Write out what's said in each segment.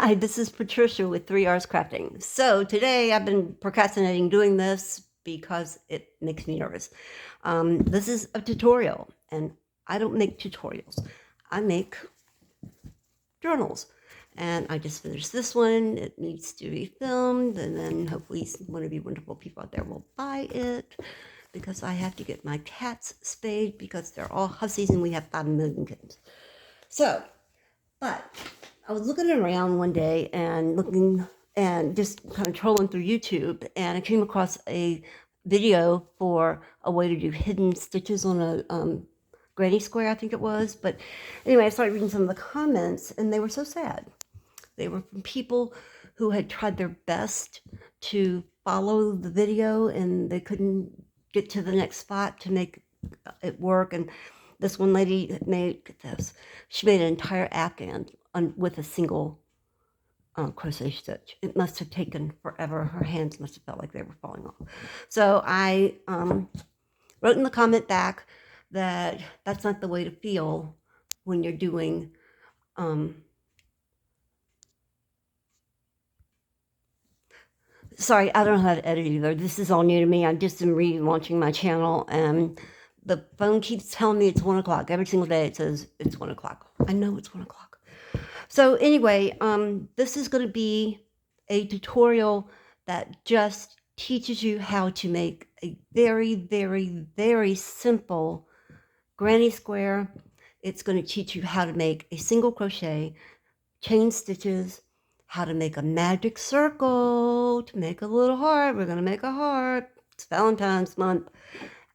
Hi, this is Patricia with 3 R's Crafting. So today I've been procrastinating doing this because it makes me nervous. This is a tutorial, and I don't make tutorials. I make journals. And I just finished this one. It needs to be filmed, and then hopefully one of you wonderful people out there will buy it because I have to get my cats spayed because they're all hussies and we have 5 million kittens. So, but I was looking around one day and looking and just kind of trolling through YouTube, and I came across a video for a way to do hidden stitches on a granny square, I think it was. But anyway, I started reading some of the comments, and they were so sad. They were from people who had tried their best to follow the video, and they couldn't get to the next spot to make it work. And this one lady made, get this, she made an entire afghan with a single crochet stitch. It must have taken forever. Her hands must have felt like they were falling off. So I wrote in the comment back that that's not the way to feel when you're doing sorry, I don't know how to edit either. This is all new to me. I just am relaunching my channel, and the phone keeps telling me it's 1 o'clock. Every single day it says it's 1 o'clock. I know it's 1 o'clock. So anyway, this is going to be a tutorial that just teaches you how to make a very, very, very simple granny square. It's going to teach you how to make a single crochet, chain stitches, how to make a magic circle, to make a little heart. We're going to make a heart. It's Valentine's month.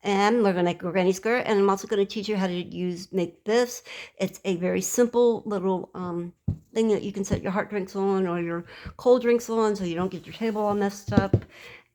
And we're going to make a granny square. And I'm also going to teach you how to make this. It's a very simple little thing that you can set your hot drinks on or your cold drinks on so you don't get your table all messed up.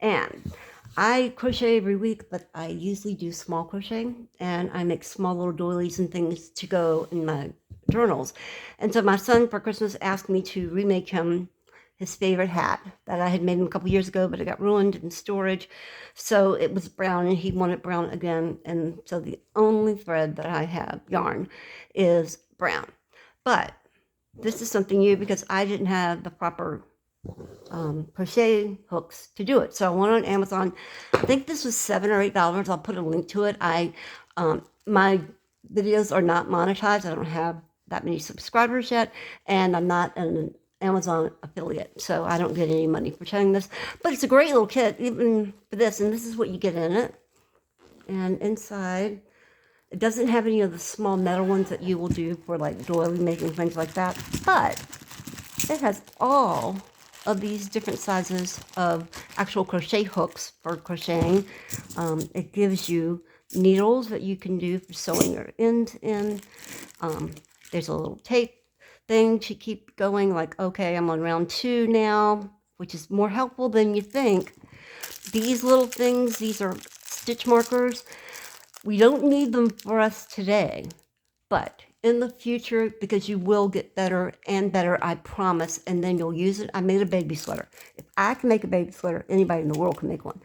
And I crochet every week, but I usually do small crochet, and I make small little doilies and things to go in my journals. And so my son for Christmas asked me to remake him his favorite hat that I had made him a couple years ago, but it got ruined in storage. So it was brown, and he wanted brown again. And so the only thread that I have, yarn, is brown. But this is something new because I didn't have the proper crochet hooks to do it. So I went on Amazon. I think this was $7 or $8. I'll put a link to it. My videos are not monetized. I don't have that many subscribers yet, and I'm not an Amazon affiliate, so I don't get any money for sharing this. But it's a great little kit, even for this, and this is what you get in it. And inside, it doesn't have any of the small metal ones that you will do for like doily making, things like that, but it has all of these different sizes of actual crochet hooks for crocheting. It gives you needles that you can do for sewing your end in. There's a little tape thing to keep going, like, okay, I'm on round 2 now, which is more helpful than you think. These little things, these are stitch markers. We don't need them for us today, but in the future, because you will get better and better, I promise, and then you'll use it. I made a baby sweater. If I can make a baby sweater, anybody in the world can make one.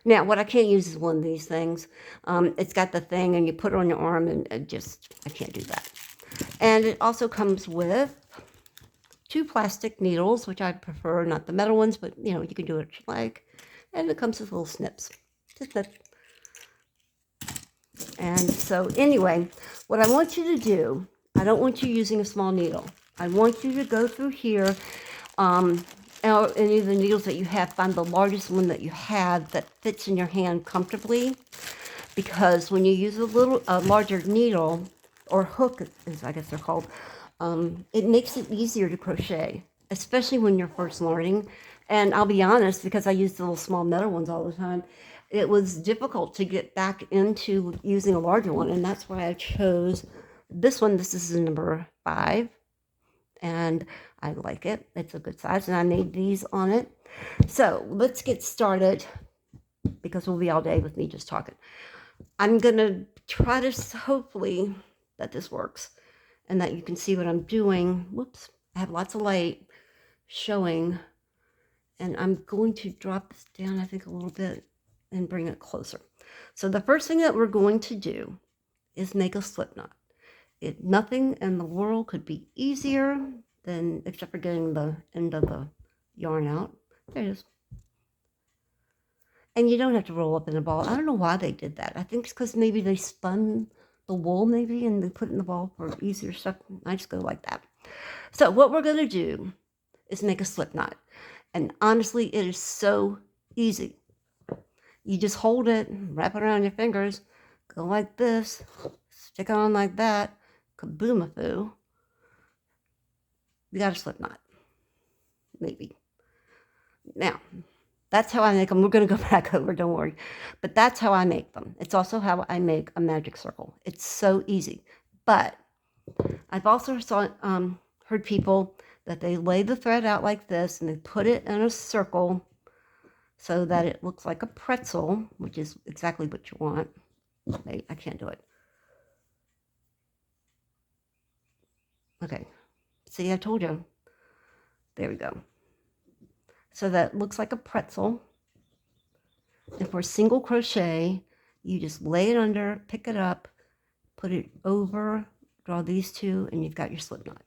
Now, what I can't use is one of these things. It's got the thing, and you put it on your arm, and I can't do that. And it also comes with 2 plastic needles, which I prefer, not the metal ones, but you know, you can do what you like. And it comes with little snips. Just snip. And so anyway, what I want you to do, I don't want you using a small needle. I want you to go through here, or any of the needles that you have, find the largest one that you have that fits in your hand comfortably. Because when you use a larger needle, or hook, as I guess they're called, it makes it easier to crochet, especially when you're first learning. And I'll be honest, because I use the little small metal ones all the time, it was difficult to get back into using a larger one, and that's why I chose this one. This is number 5, and I like it. It's a good size, and I made these on it. So let's get started, because we'll be all day with me just talking. I'm going to try to hopefully that this works and that you can see what I'm doing. Whoops, I have lots of light showing, and I'm going to drop this down, I think, a little bit and bring it closer. So the first thing that we're going to do is make a slip knot. Nothing in the world could be easier then except for getting the end of the yarn out. There it is. And you don't have to roll up in a ball. I don't know why they did that. I think it's because maybe they spun the wool maybe and they put it in the ball for easier stuff. I just go like that. So what we're going to do is make a slip knot. And honestly, it is so easy. You just hold it, wrap it around your fingers, go like this, stick it on like that, kaboom-a-foo. You got a slip knot. Maybe. Now, that's how I make them. We're going to go back over, don't worry. But that's how I make them. It's also how I make a magic circle. It's so easy. But I've also heard people that they lay the thread out like this and they put it in a circle so that it looks like a pretzel, which is exactly what you want. Okay, I can't do it. Okay. See, I told you. There we go. So that looks like a pretzel. And for single crochet, you just lay it under, pick it up, put it over, draw these two, and you've got your slip knot.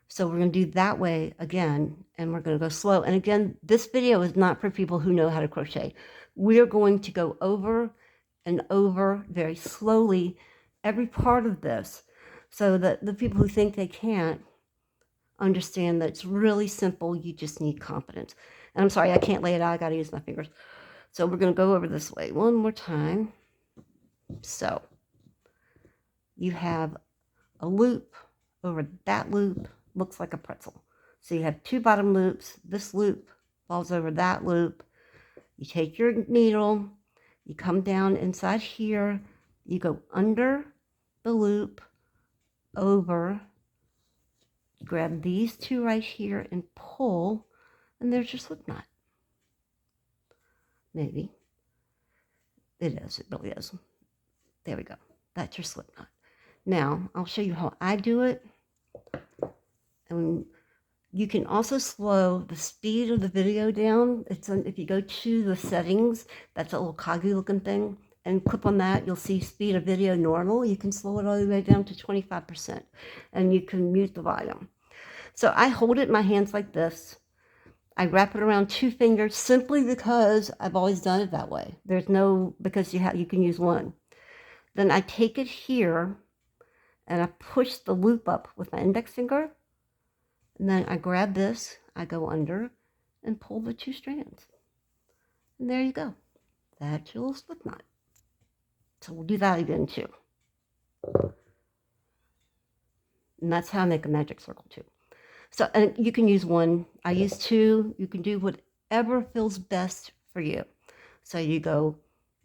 So we're going to do that way again, and we're going to go slow. And again, this video is not for people who know how to crochet. We're going to go over and over very slowly every part of this so that the people who think they can't understand that it's really simple. You just need confidence. And I'm sorry, I can't lay it out. I got to use my fingers. So we're going to go over this way one more time. So you have a loop over that loop. Looks like a pretzel. So you have two bottom loops. This loop falls over that loop. You take your needle, you come down inside here, you go under the loop, over, grab these two right here and pull, and there's your slip knot. Maybe. It is. It really is. There we go. That's your slip knot. Now, I'll show you how I do it. And you can also slow the speed of the video down. If you go to the settings, that's a little coggy looking thing, and click on that, you'll see speed of video normal. You can slow it all the way down to 25%, and you can mute the volume. So I hold it in my hands like this. I wrap it around two fingers simply because I've always done it that way. There's no, because you can use one. Then I take it here, and I push the loop up with my index finger. And then I grab this, I go under, and pull the two strands. And there you go. That's your little slip knot. So we'll do that again too. And that's how I make a magic circle too. So, and you can use one. I use two. You can do whatever feels best for you. So you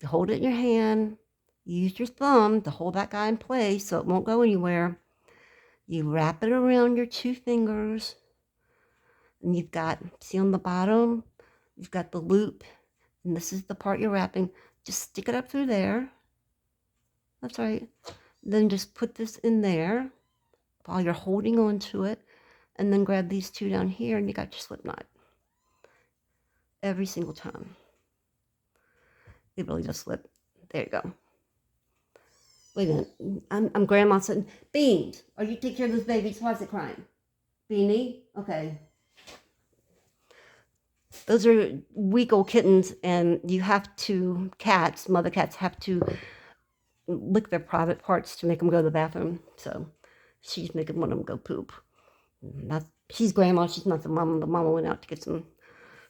hold it in your hand. You use your thumb to hold that guy in place so it won't go anywhere. You wrap it around your two fingers, and you've got, see on the bottom, you've got the loop, and this is the part you're wrapping. Just stick it up through there. That's right. Then just put this in there while you're holding on to it, and then grab these two down here, and you got your slip knot. Every single time. It really does slip. There you go. Wait a minute, I'm grandma saying, Beans, are you taking care of this baby? Why is it crying? Beanie? Okay. Those are weak old kittens, and you have to, mother cats have to lick their private parts to make them go to the bathroom. So she's making one of them go poop. She's grandma, she's not the mama. The mama went out to get some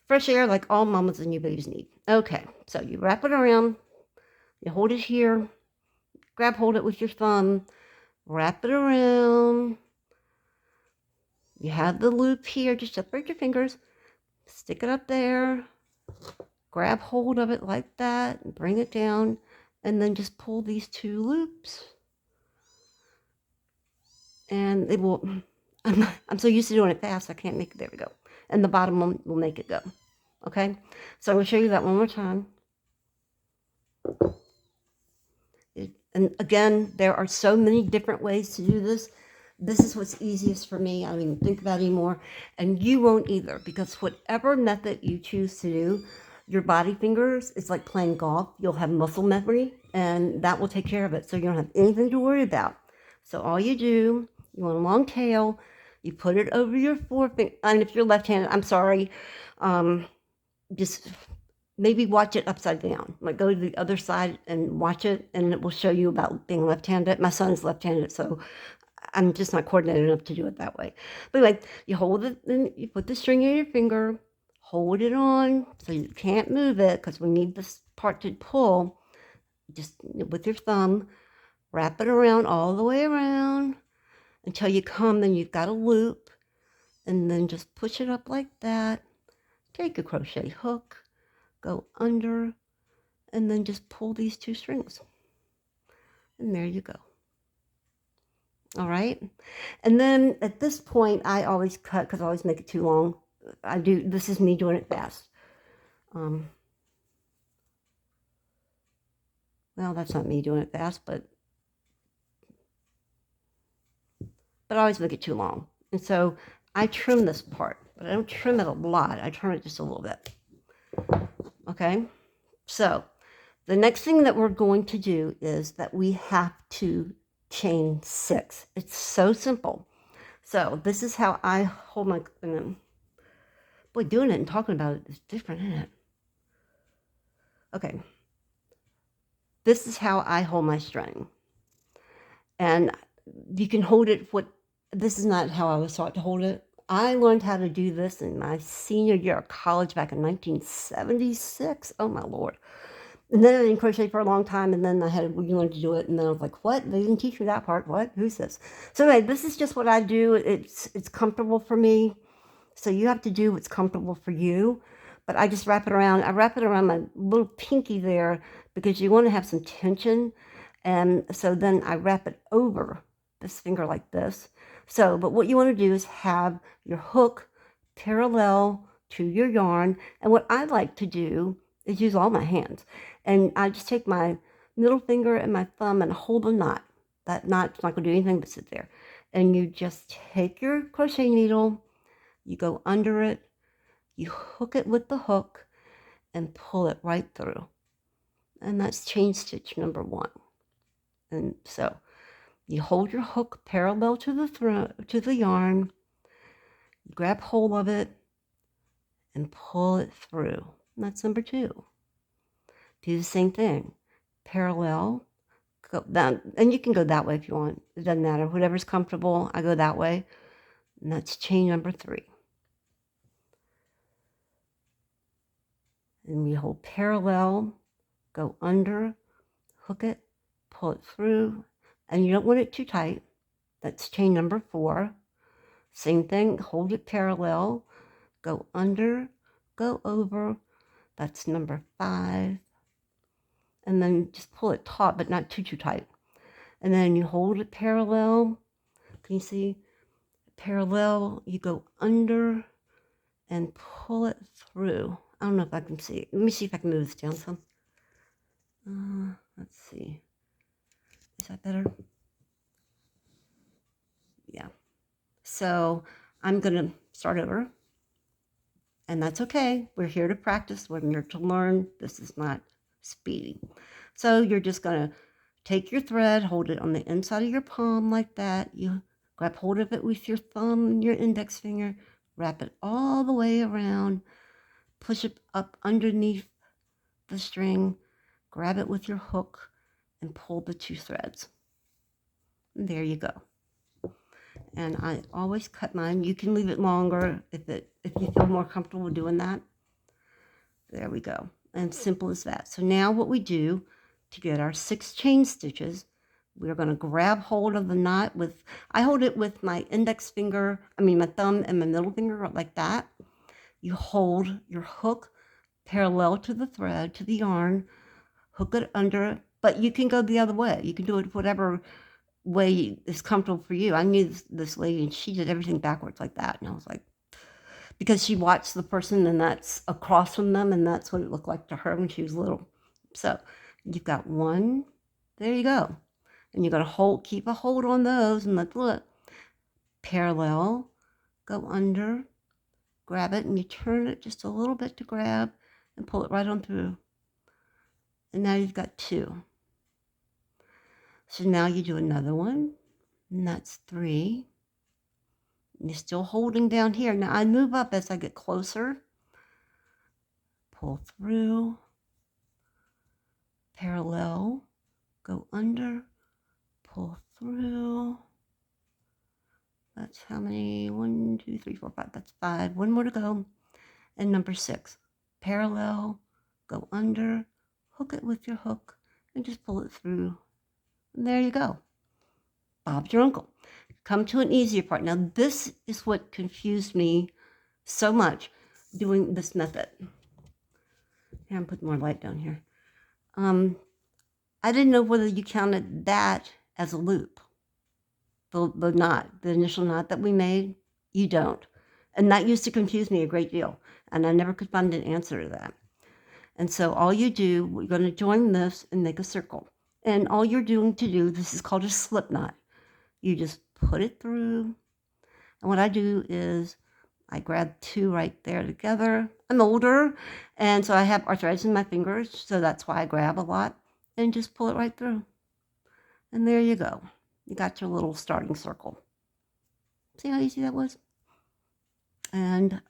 fresh air like all mamas and new babies need. Okay, so you wrap it around, you hold it here, hold it with your thumb, wrap it around. You have the loop here, just separate your fingers, stick it up there, grab hold of it like that, and bring it down, and then just pull these two loops. And it will, I'm so used to doing it fast, I can't make it, there we go. And the bottom one will make it go. Okay, so I'm going to show you that one more time. And again, there are so many different ways to do this. This is what's easiest for me. I don't even think about it anymore. And you won't either, because whatever method you choose to do, your body fingers, it's like playing golf. You'll have muscle memory, and that will take care of it. So you don't have anything to worry about. So all you do You want a long tail. You put it over your forefinger. And if you're left-handed, I'm sorry, just maybe watch it upside down. Like go to the other side and watch it, and it will show you about being left-handed. My son's left-handed, so I'm just not coordinated enough to do it that way. But like you hold it, and you put the string in your finger, hold it on so you can't move it because we need this part to pull. Just with your thumb, wrap it around all the way around until you come and you've got a loop, and then just push it up like that. Take a crochet hook, go under, and then just pull these 2 strings. And there you go. All right. And then at this point, I always cut because I always make it too long. This is me doing it fast. Well, that's not me doing it fast, but I always make it too long. And so I trim this part, but I don't trim it a lot. I trim it just a little bit. Okay. So the next thing that we're going to do is that we have to chain 6. It's so simple. So this is how I hold my, boy, doing it and talking about it is different, isn't it? Okay. This is how I hold my string. And you can hold it, this is not how I was taught to hold it. I learned how to do this in my senior year of college back in 1976. Oh my Lord. And then I didn't crochet for a long time, and then I had to learn to do it, and then I was like, what? They didn't teach me that part. What? Who's this? So anyway, this is just what I do. It's comfortable for me. So you have to do what's comfortable for you. But I just wrap it around. I wrap it around my little pinky there because you want to have some tension. And so then I wrap it over this finger like this. So, but what you want to do is have your hook parallel to your yarn. And what I like to do is use all my hands. And I just take my middle finger and my thumb and hold a knot. That knot's not going to do anything but sit there. And you just take your crochet needle, you go under it, you hook it with the hook, and pull it right through. And that's chain stitch number 1. And so you hold your hook parallel to the yarn, you grab hold of it, and pull it through. And that's number 2. Do the same thing. Parallel, go down, and you can go that way if you want. It doesn't matter. Whatever's comfortable, I go that way. And that's chain number 3. And we hold parallel, go under, hook it, pull it through, and you don't want it too tight. That's chain number 4. Same thing, hold it parallel, go under, go over. That's number 5. And then just pull it taut, but not too tight. And then you hold it parallel. Can you see? Parallel, you go under and pull it through. I don't know if I can see it. Let me see if I can move this down some. Let's see. Is that better? Yeah. So I'm going to start over. And that's okay. We're here to practice. We're here to learn. This is not speedy. So you're just going to take your thread, hold it on the inside of your palm like that. You grab hold of it with your thumb and your index finger. Wrap it all the way around. Push it up underneath the string. Grab it with your hook and pull the 2 threads. And there you go. And I always cut mine. You can leave it longer if you feel more comfortable doing that. There we go. And simple as that. So now what we do to get our 6 chain stitches, we're going to grab hold of the knot with, I hold it with my index finger, my thumb and my middle finger like that. You hold your hook parallel to the thread, to the yarn, hook it under, but you can go the other way. You can do it whatever way is comfortable for you. I knew this lady and she did everything backwards like that. And I was like, because she watched the person and that's across from them and that's what it looked like to her when she was little. So you've got 1, there you go. And you're going to keep a hold on those and let's look. Parallel, go under, grab it and you turn it just a little bit to grab and pull it right on through. And now you've got 2. So now you do another one. And that's 3. You're still holding down here. Now I move up as I get closer. Pull through, parallel, go under, pull through. That's how many? 1, 2, 3, 4, 5. That's 5. One more to go. And number 6, parallel, go under, hook it with your hook, and just pull it through. And there you go. Bob's your uncle. Come to an easier part. Now this is what confused me so much doing this method. Here, I'm putting more light down here. I didn't know whether you counted that as a loop. The knot, the initial knot that we made, you don't. And that used to confuse me a great deal. And I never could find an answer to that. And so all you do, we're going to join this and make a circle. And all you're doing to do, this is called a slip knot. You just put it through. And what I do is I grab 2 right there together. I'm older, and so I have arthritis in my fingers, so that's why I grab a lot. And just pull it right through. And there you go. You got your little starting circle. See how easy that was? And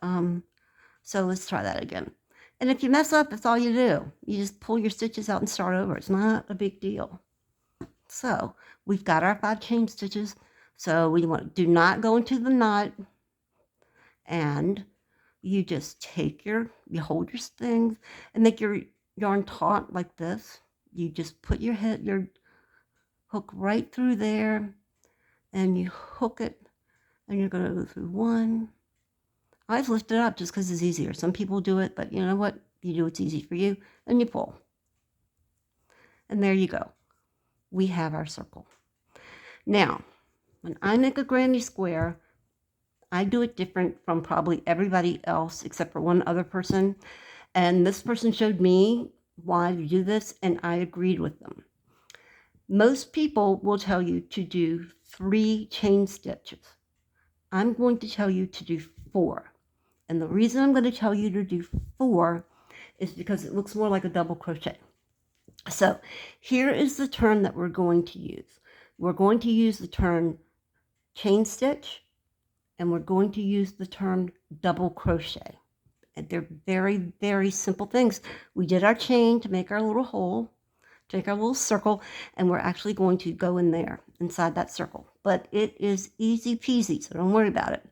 so let's try that again. And if you mess up, that's all you do. You just pull your stitches out and start over. It's not a big deal. So we've got our 5 chain stitches. So we do not go into the knot. And you just take you hold your things and make your yarn taut like this. You just put your hook right through there and you hook it, and you're going to go through 1. I always lift it up just because it's easier. Some people do it, but you know what? You do what's easy for you, and you pull. And there you go. We have our circle. Now, when I make a granny square, I do it different from probably everybody else except for one other person. And this person showed me why to do this, and I agreed with them. Most people will tell you to do 3 chain stitches. I'm going to tell you to do 4. And the reason I'm going to tell you to do 4 is because it looks more like a double crochet. So here is the term that we're going to use. We're going to use the term chain stitch, and we're going to use the term double crochet. And they're very, very simple things. We did our chain to make our little hole, to make our little circle, and we're actually going to go in there, inside that circle. But it is easy peasy, so don't worry about it.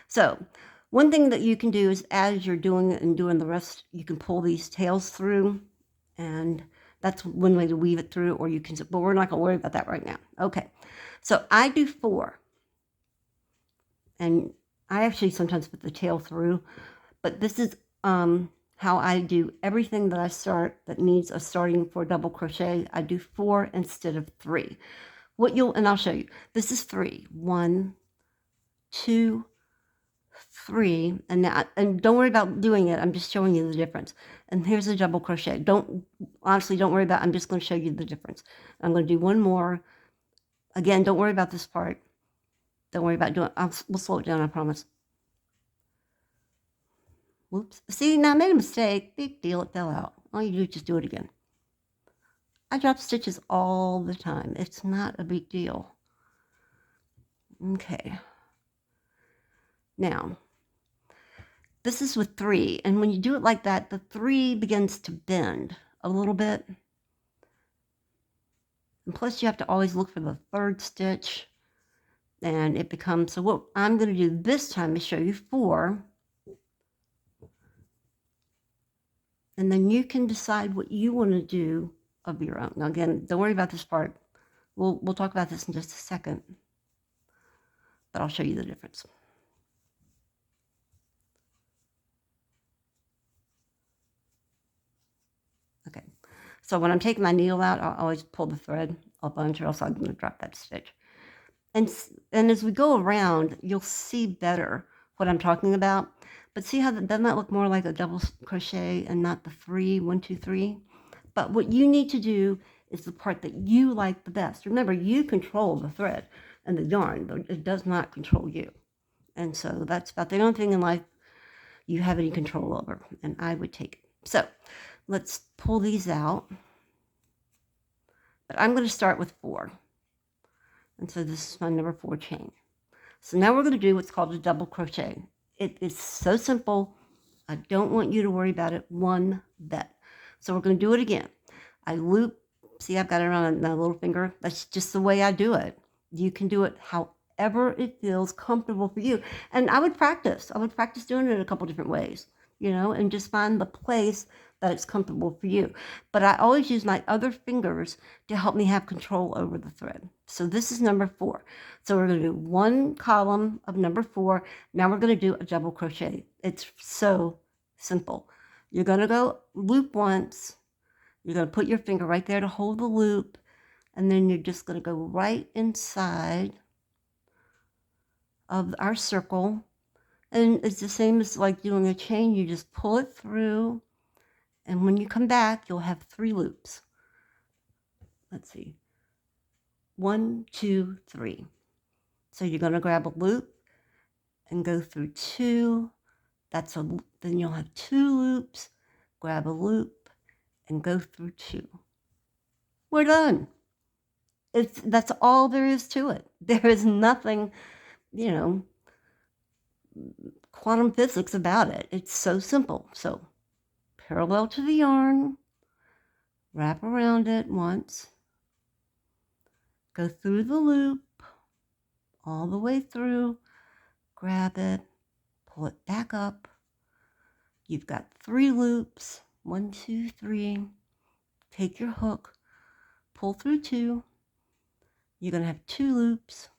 So one thing that you can do is, as you're doing it and doing the rest, you can pull these tails through, and that's one way to weave it through, or you can, but we're not going to worry about that right now. Okay, so I do 4. And I actually sometimes put the tail through, but this is how I do everything that I start that needs a starting for double crochet. I do 4 instead of 3. And I'll show you. This is 3. 1, 2, 3, and don't worry about doing it. I'm just showing you the difference. And here's a double crochet. Honestly, don't worry about it. I'm just going to show you the difference. I'm going to do 1 more. Again, don't worry about this part. Don't worry about doing it. We'll slow it down, I promise. Whoops. See, now I made a mistake. Big deal, it fell out. All you do is just do it again. I drop stitches all the time. It's not a big deal. Okay. Now, this is with 3, and when you do it like that, the 3 begins to bend a little bit. And plus, you have to always look for the 3rd stitch. And it becomes, so what I'm going to do this time is show you 4. And then you can decide what you want to do of your own. Now again, don't worry about this part. We'll talk about this in just a second. But I'll show you the difference. Okay. So when I'm taking my needle out, I'll always pull the thread up onto, or else I'm going to drop that stitch. And as we go around, you'll see better what I'm talking about. But see how that doesn't that look more like a double crochet and not the 3, 1, 2, 3? But what you need to do is the part that you like the best. Remember, you control the thread and the yarn, but it does not control you. And so that's about the only thing in life you have any control over, and I would take it. So let's pull these out. But I'm going to start with 4. And so this is my number 4 chain. So now we're going to do what's called a double crochet. It is so simple. I don't want you to worry about it one bit. So we're going to do it again. I loop. See, I've got it around my little finger. That's just the way I do it. You can do it however it feels comfortable for you. And I would practice. I would practice doing it a couple different ways, you know, and just find the place that it's comfortable for you. But I always use my other fingers to help me have control over the thread. So this is number 4. So we're going to do one column of number 4. Now we're going to do a double crochet. It's so simple. You're going to go loop once. You're going to put your finger right there to hold the loop. And then you're just going to go right inside of our circle. And it's the same as like doing a chain. You just pull it through. And when you come back, you'll have 3 loops. Let's see. 1, 2, 3. So you're going to grab a loop and go through 2. Then you'll have 2 loops. Grab a loop and go through 2. We're done. That's all there is to it. There is nothing, you know, quantum physics about it. It's so simple. So parallel to the yarn, wrap around it once, go through the loop all the way through, grab it, pull it back up. You've got 3 loops, 1, 2, 3. Take your hook, pull through 2. You're going to have 2 loops,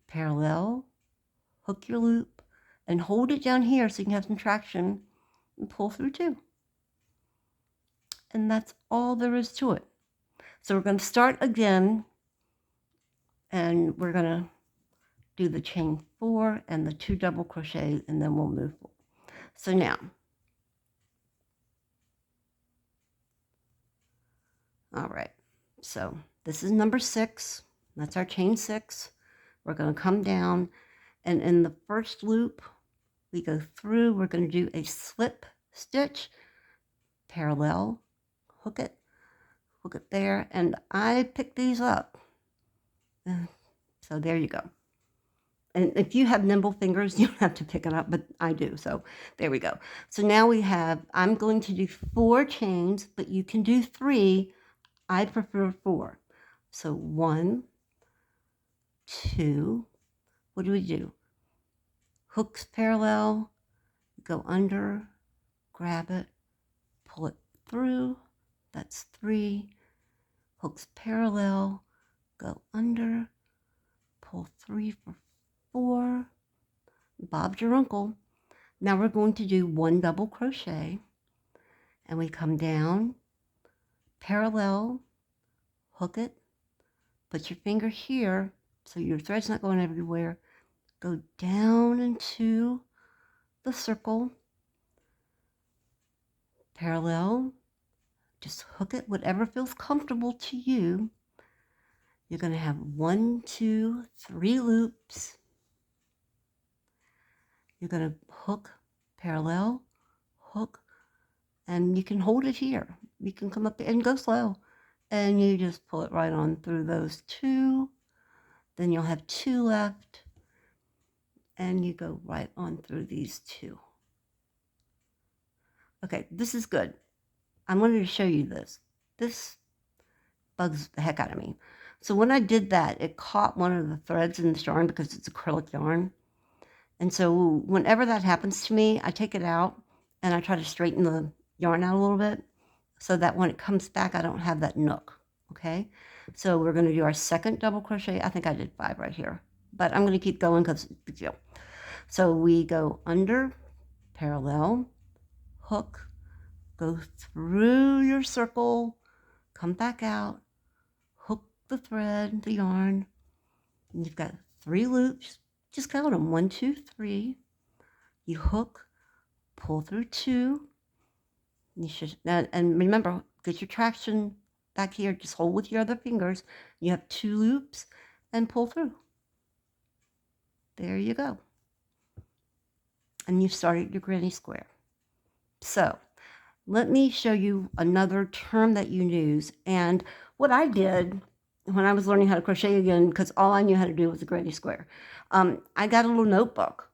parallel, hook your loop, and hold it down here so you can have some traction and pull through 2. And that's all there is to it. So we're going to start again, and we're going to do the chain 4 and the 2 double crochets, and then we'll move forward. So now, all right, so this is number 6. That's our chain 6. We're going to come down, and in the first loop, we go through. We're going to do a slip stitch, parallel, hook it there, and I picked these up. So there you go. And if you have nimble fingers, you don't have to pick it up, but I do. So there we go. So now we have, I'm going to do 4 chains, but you can do 3. I prefer 4. So 1, 2, what do? Hooks parallel, go under, grab it, pull it through. That's 3. Hooks parallel, go under, pull 3 for 4. Bob's your uncle. Now we're going to do 1 double crochet, and we come down, parallel, hook it, put your finger here so your thread's not going everywhere. Go down into the circle, parallel, just hook it, whatever feels comfortable to you. You're going to have 1, 2, 3 loops. You're going to hook, parallel, hook, and you can hold it here. You can come up and go slow, and you just pull it right on through those 2. Then you'll have 2 left, and you go right on through these 2. Okay, this is good. I wanted to show you this. This bugs the heck out of me. So when I did that, it caught one of the threads in this yarn because it's acrylic yarn. And so whenever that happens to me, I take it out and I try to straighten the yarn out a little bit so that when it comes back, I don't have that nook. Okay, so we're going to do our second double crochet. I think I did 5 right here, but I'm going to keep going because it's a big deal. So we go under, parallel, hook, go through your circle, come back out, hook the thread, the yarn, and you've got 3 loops. Just count them, 1, 2, 3. You hook, pull through 2. You should, and remember, get your traction back here. Just hold with your other fingers. You have 2 loops and pull through. There you go. And you've started your granny square. So let me show you another term that you use. And what I did when I was learning how to crochet again, because all I knew how to do was a granny square, I got a little notebook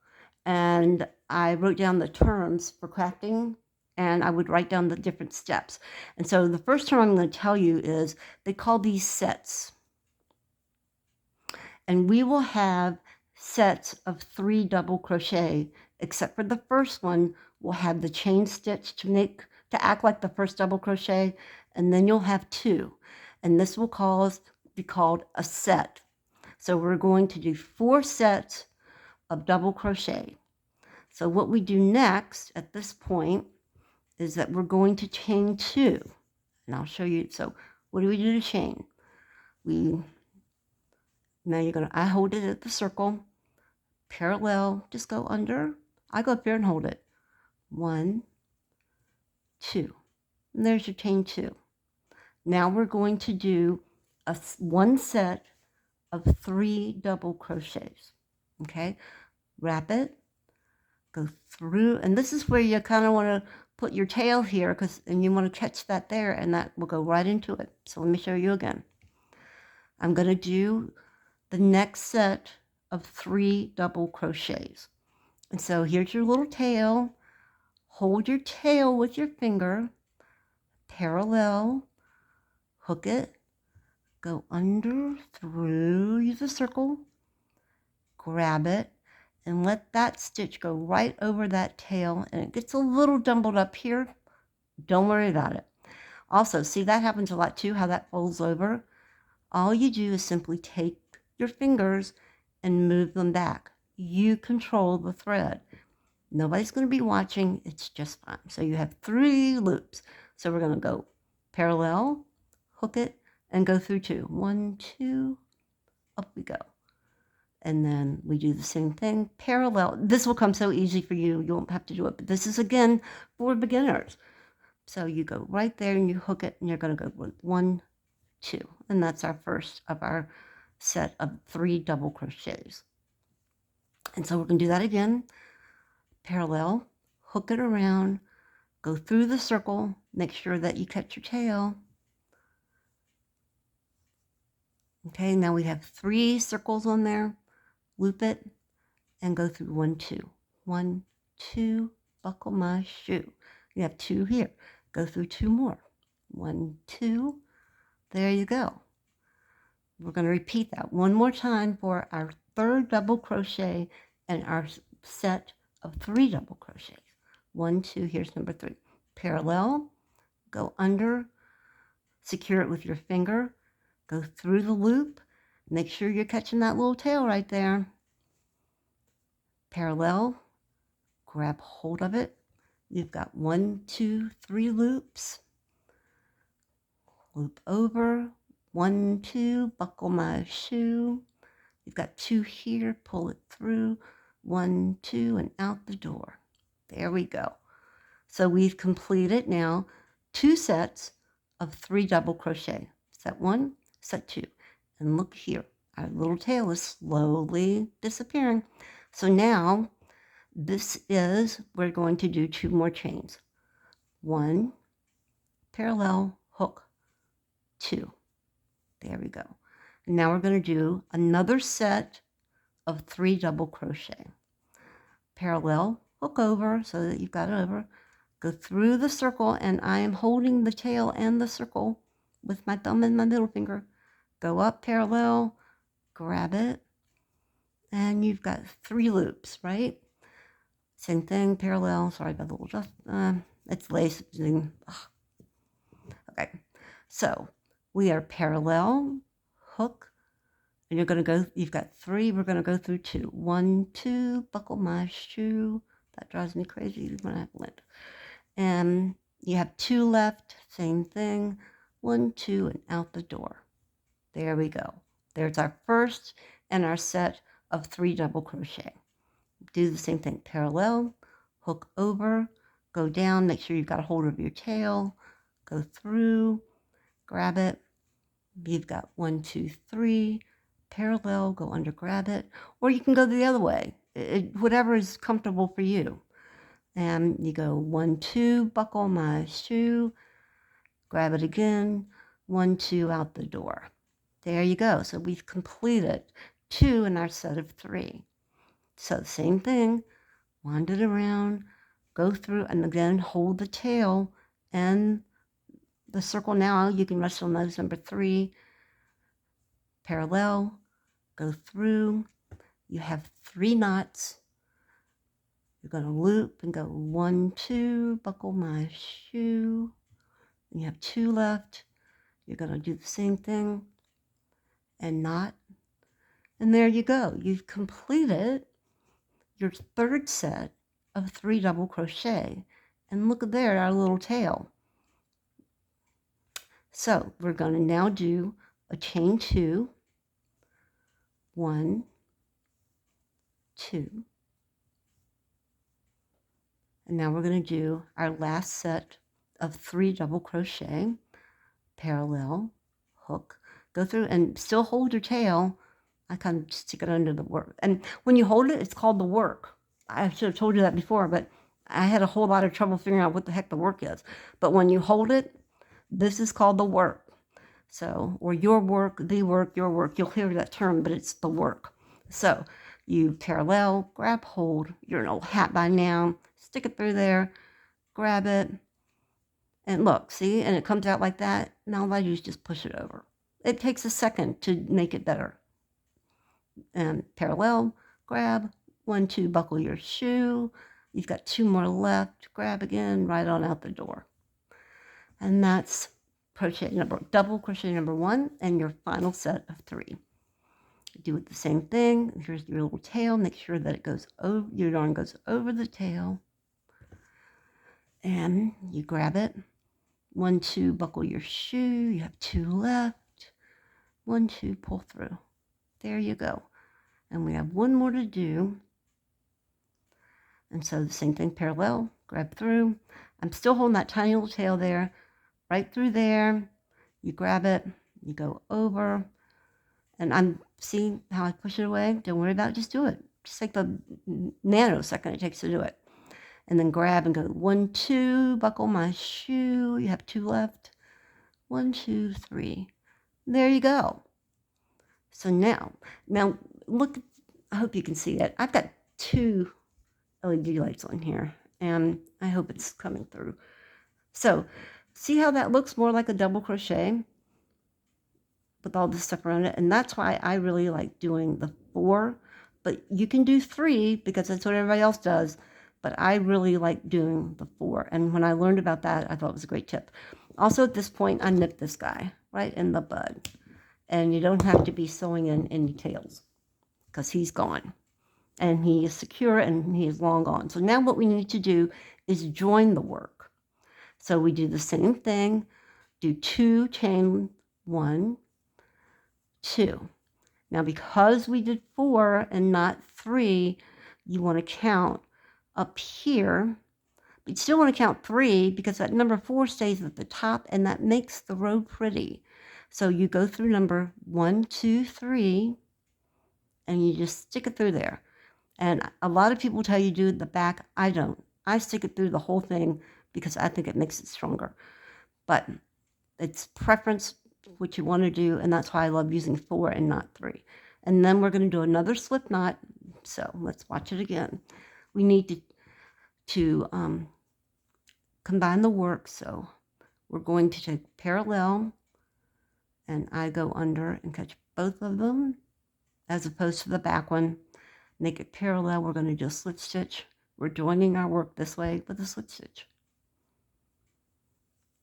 and I wrote down the terms for crafting and I would write down the different steps. And so the first term I'm going to tell you is they call these sets. And we will have sets of 3 double crochet, except for the first one, we'll have the chain stitch to act like the first double crochet, and then you'll have 2. And this will be called a set. So we're going to do 4 sets of double crochet. So what we do next at this point is that we're going to chain 2. And I'll show you. So what do we do to chain? Now I hold it at the circle, parallel, just go under. I go up here and hold it. 1, 2. And there's your chain 2. Now we're going to do one set of 3 double crochets. Okay, wrap it, go through, and this is where you kind of want to put your tail here, and you want to catch that there, and that will go right into it. So let me show you again. I'm going to do the next set of 3 double crochets. And so here's your little tail. Hold your tail with your finger, parallel, hook it, go under, through, use a circle, grab it, and let that stitch go right over that tail. And it gets a little dumbled up here. Don't worry about it. Also, see, that happens a lot too, how that folds over. All you do is simply take your fingers and move them back. You control the thread. Nobody's going to be watching. It's just fun. So you have 3 loops. So we're going to go parallel, hook it, and go through 2. 1, 2, up we go. And then we do the same thing, parallel. This will come so easy for you. You won't have to do it. But this is, again, for beginners. So you go right there and you hook it, and you're going to go 1, 2. And that's our first of our set of 3 double crochets. And so we're going to do that again. Parallel, hook it around, go through the circle, make sure that you catch your tail. Okay, now we have 3 circles on there. Loop it and go through 1, 2. 1, 2, buckle my shoe. You have 2 here. Go through 2 more. 1, 2. There you go. We're going to repeat that one more time for our 3rd double crochet and our set of 3 double crochets. 1, 2, here's number 3. Parallel, go under, secure it with your finger, go through the loop, make sure you're catching that little tail right there. Parallel, grab hold of it. You've got 1, 2, 3 loops. Loop over, 1, 2, buckle my shoe. You've got 2 here, pull it through, 1, 2, and out the door. There we go. So we've completed now 2 sets of 3 double crochet. Set 1, set 2. And look here, our little tail is slowly disappearing. So now we're going to do 2 more chains. 1, parallel, hook, 2. There we go. And now we're going to do another set of 3 double crochet. Parallel, hook over so that you've got it over. Go through the circle, and I am holding the tail and the circle with my thumb and my middle finger. Go up parallel, grab it, and you've got 3 loops, right? Same thing, parallel. Sorry about the little dust. It's lace. Okay, so we are parallel, hook, and you're going to go, you've got 3, we're going to go through 2. 1, 2, buckle my shoe. That drives me crazy when I have lint. And you have 2 left, same thing. 1, 2, and out the door. There we go. There's our first and our set of 3 double crochet. Do the same thing, parallel, hook over, go down, make sure you've got a hold of your tail, go through, grab it. You've got 1, 2, 3, parallel, go under, grab it, or you can go the other way, whatever is comfortable for you. And you go 1, 2, buckle my shoe, grab it again, 1, 2, out the door. There you go. So we've completed 2 in our set of 3. So same thing, wind it around, go through, and again, hold the tail and the circle. Now you can rest on those number 3, parallel, go through. You have 3 knots. You're going to loop and go 1, 2, buckle my shoe. And you have 2 left. You're going to do the same thing and knot. And there you go. You've completed your 3rd set of 3 double crochet. And look at there, our little tail. So we're going to now do a chain 2, 1, 2. And now we're going to do our last set of 3 double crochet, parallel, hook, go through and still hold your tail. I kind of stick it under the work. And when you hold it, it's called the work. I should have told you that before, but I had a whole lot of trouble figuring out what the heck the work is. But when you hold it, this is called the work. So, or your work, the work, your work. You'll hear that term, but it's the work. So you parallel, grab hold. You're an old hat by now. Stick it through there, grab it, and look, see? And it comes out like that. Now all I do is just push it over. It takes a second to make it better. And parallel, grab, 1, 2, buckle your shoe. You've got 2 more left. Grab again, right on out the door. And that's double crochet number 1 and your final set of 3. Do it the same thing. Here's your little tail. Make sure that it goes over, your yarn goes over the tail. And you grab it. 1, 2, buckle your shoe. You have 2 left. 1, 2, pull through. There you go. And we have 1 more to do. And so the same thing, parallel, grab through. I'm still holding that tiny little tail there. Right through there. You grab it. You go over. And I'm seeing how I push it away. Don't worry about it. Just do it. Just take the nanosecond it takes to do it. And then grab and go 1, 2, buckle my shoe. You have 2 left. 1, 2, 3. There you go. So now look, I hope you can see that. I've got 2 LED lights on here, and I hope it's coming through. So see how that looks more like a double crochet with all this stuff around it? And that's why I really like doing the 4, but you can do 3 because that's what everybody else does. But I really like doing the 4. And when I learned about that, I thought it was a great tip. Also, at this point, I nipped this guy right in the bud. And you don't have to be sewing in any tails because he's gone. And he is secure and he is long gone. So now what we need to do is join the work. So we do the same thing. Do 2 chain 1, 2. Now because we did 4 and not 3, you want to count up here, but you still want to count 3 because that number 4 stays at the top and that makes the row pretty. So you go through number 1, 2, 3, and you just stick it through there. And a lot of people tell you do the back. I don't. I stick it through the whole thing because I think it makes it stronger. But it's preference what you want to do, and that's why I love using 4 and not 3. And then we're going to do another slip knot. So let's watch it again. We need to combine the work. So we're going to take parallel, and I go under and catch both of them as opposed to the back one. Make it parallel. We're going to do a slip stitch. We're joining our work this way with a slip stitch.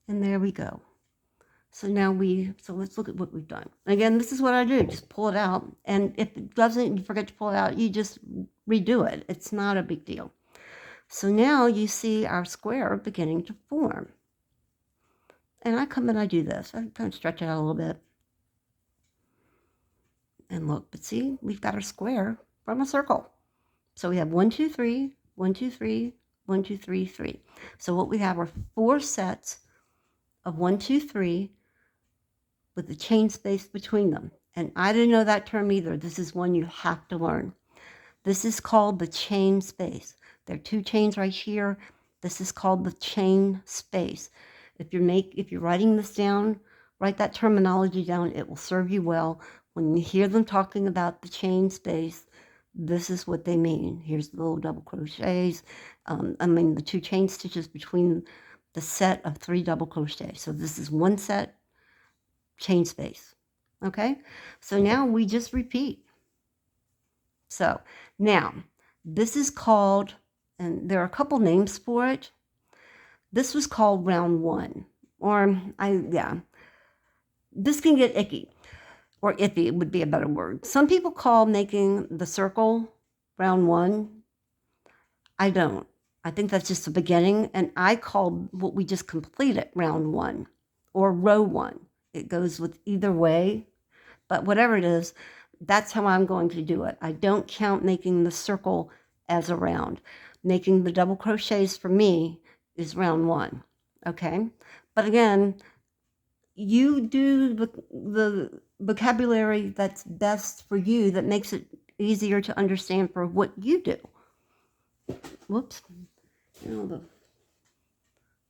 And there we go. So now let's look at what we've done. Again, this is what I do. Just pull it out. And if it doesn't, you forget to pull it out, you just redo it. It's not a big deal. So now you see our square beginning to form. And I come and I do this. I kind of stretch it out a little bit. And look, but see, we've got our square from a circle. So we have 1, 2, 3, 1, 2, 3, 1, 2, 3, 3. So what we have are 4 sets of 1, 2, 3 with the chain space between them. And I didn't know that term either. This is one you have to learn. This is called the chain space. There are 2 chains right here. This is called the chain space. If you're writing this down, Write that terminology down. It will serve you well. When you hear them talking about the chain space, this is what they mean. Here's the little double crochets. The 2 chain stitches between the set of 3 double crochets. So this is 1 set, chain space. Okay, so now we just repeat. So now this is called, and there are a couple names for it. This was called round 1, or this can get icky, or iffy would be a better word. Some people call making the circle round 1. I don't. I think that's just the beginning, and I call what we just completed round 1 or row 1. It goes with either way, but whatever it is, that's how I'm going to do it. I don't count making the circle as a round. Making the double crochets for me is round 1, okay? But again, you do the vocabulary that's best for you, that makes it easier to understand for what you do. Whoops. But